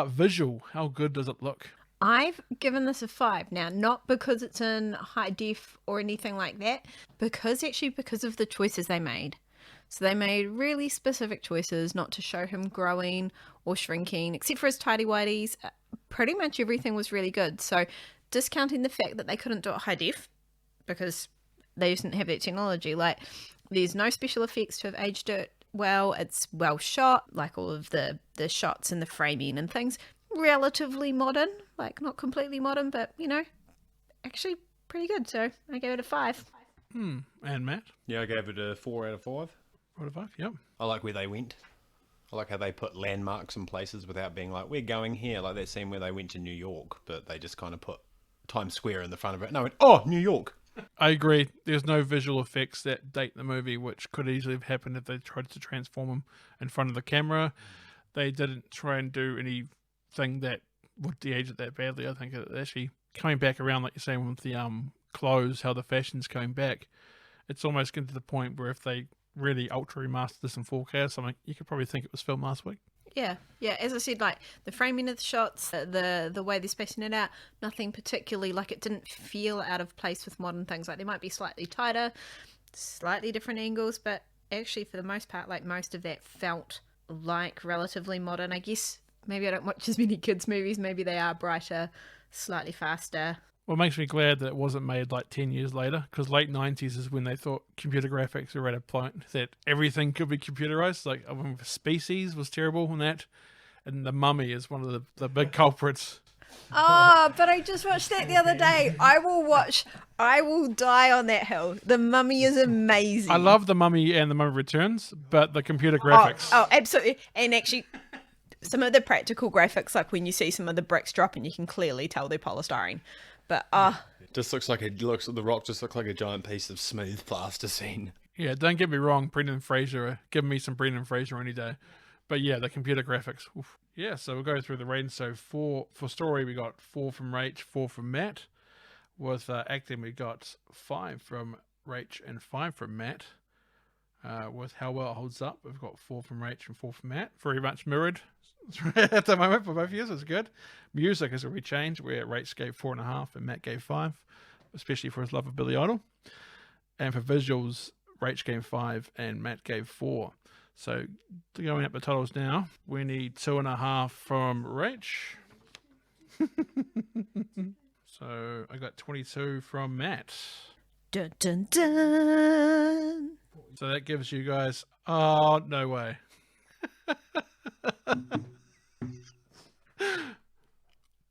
Visual, how good does it look? I've given this a 5. Now, not because it's in high def or anything like that, because of the choices they made. So they made really specific choices not to show him growing or shrinking, except for his tighty-whities. Pretty much everything was really good. So discounting the fact that they couldn't do it high def because they just didn't have that technology. Like, there's no special effects to have aged it well. It's well shot, like all of the shots and the framing and things. Relatively modern, like not completely modern, but actually pretty good. So I gave it a 5. And Matt? Yeah, I gave it a 4 out of 5. 4 out of 5, yep. I like where they went. I like how they put landmarks in places without being like, we're going here. Like that scene where they went to New York, but they just kind of put Times Square in the front of it. No, New York. I agree. There's no visual effects that date the movie, which could easily have happened if they tried to transform him in front of the camera. they didn't try and do anything that would de-age it that badly. I think it actually coming back around, like you're saying, with the clothes, how the fashion's coming back, it's almost getting to the point where if they really ultra remastered this in 4K or something, you could probably think it was filmed last week. Yeah. As I said, like the framing of the shots, the way they're spacing it out, nothing particularly, like it didn't feel out of place with modern things. Like they might be slightly tighter, slightly different angles, but actually for the most part, like most of that felt like relatively modern. I guess maybe I don't watch as many kids movies. Maybe they are brighter, slightly faster. Well, it makes me glad that it wasn't made like 10 years later, because late 90s is when they thought computer graphics were at a point that everything could be computerized. Like, I remember Species was terrible in that, and The Mummy is one of the big culprits. Oh, but I just watched that the other day. I will die on that hill. The Mummy is amazing. I love The Mummy and The Mummy Returns, but the computer graphics. Oh, absolutely. And actually, some of the practical graphics, like when you see some of the bricks drop and you can clearly tell they're polystyrene. But It just looks like the rock just looks like a giant piece of smooth plasticine. Yeah, don't get me wrong, Brendan Fraser, give me some Brendan Fraser any day. But yeah, the computer graphics. Oof. Yeah, so we'll go through the ratings. So for story, we got 4 from Rach, 4 from Matt. With acting, we got 5 from Rach and 5 from Matt. With how well it holds up, we've got 4 from Rach and 4 from Matt. Very much mirrored at the moment for both of you. It's good. Music has already changed, where Rach gave 4.5 and Matt gave 5, especially for his love of Billy Idol. And for visuals, Rach gave 5 and Matt gave 4. So going up the totals now, we need 2.5 from Rach. So I got 22 from Matt. dun dun dun. So that gives you guys, oh, no way.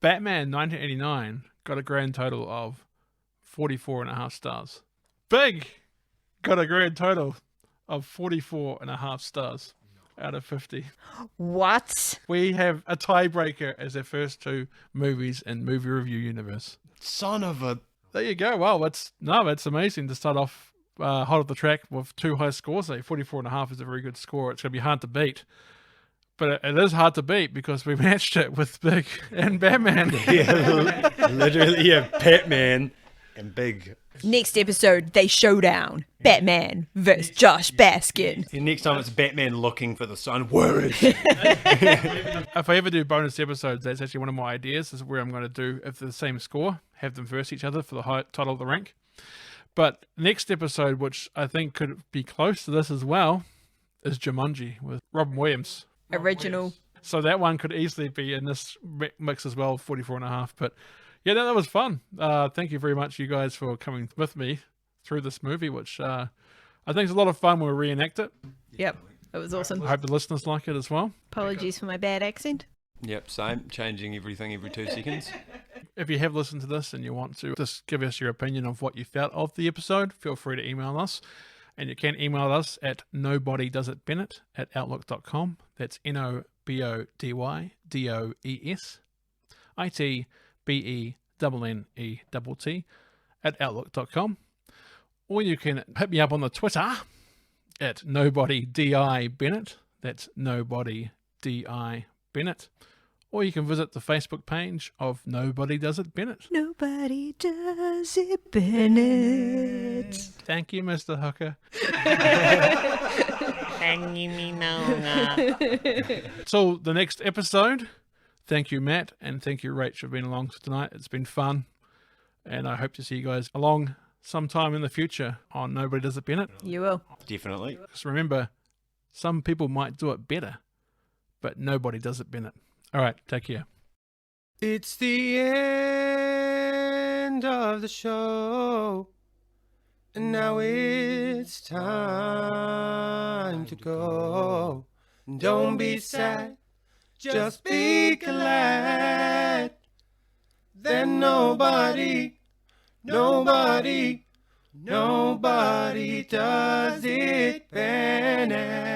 Batman 1989 got a grand total of 44.5 stars. Big got a grand total of 44.5 stars out of 50. What? We have a tiebreaker as our first 2 movies in Movie Review Universe. Son of a... There you go. Well, it's amazing to start off hot off the track with 2 high scores. 44.5 is a very good score. It's going to be hard to beat. But it is hard to beat because we matched it with Big and Batman. Yeah, literally, yeah, Batman and Big. Next episode, they showdown. Batman versus Josh Baskin. The next time it's Batman looking for the sun. Where is it? If I ever do bonus episodes, that's actually one of my ideas. This is where I'm going to do, if they're the same score, have them verse each other for the high title of the rank. But next episode, which I think could be close to this as well, is Jumanji with Robin Williams. Original. So that one could easily be in this mix as well, 44.5. But yeah, that was fun. Thank you very much, you guys, for coming with me through this movie, which I think is a lot of fun when we reenact it. Yep, it was awesome. I hope the listeners like it as well. Apologies for my bad accent. Yep, same. Changing everything every 2 seconds. If you have listened to this and you want to just give us your opinion of what you felt of the episode, feel free to email us. And you can email us at nobodydoesitbennett@outlook.com. That's NOBODYDOESITBENNETT@outlook.com. Or you can hit me up on the Twitter at NobodyDIBennett. That's NobodyDIBennett. Or you can visit the Facebook page of Nobody Does It Bennett. Nobody does it, Bennett. Thank you, Mr. Hooker. Till the next episode, thank you, Matt, and thank you, Rach, for being along tonight. It's been fun, and I hope to see you guys along sometime in the future on Nobody Does It Bennett. You will. Definitely. Just remember, some people might do it better, but nobody does it Bennett. All right, take care. It's the end of the show, and now it's time to go. Don't be sad, just be glad that nobody does it, Bennett.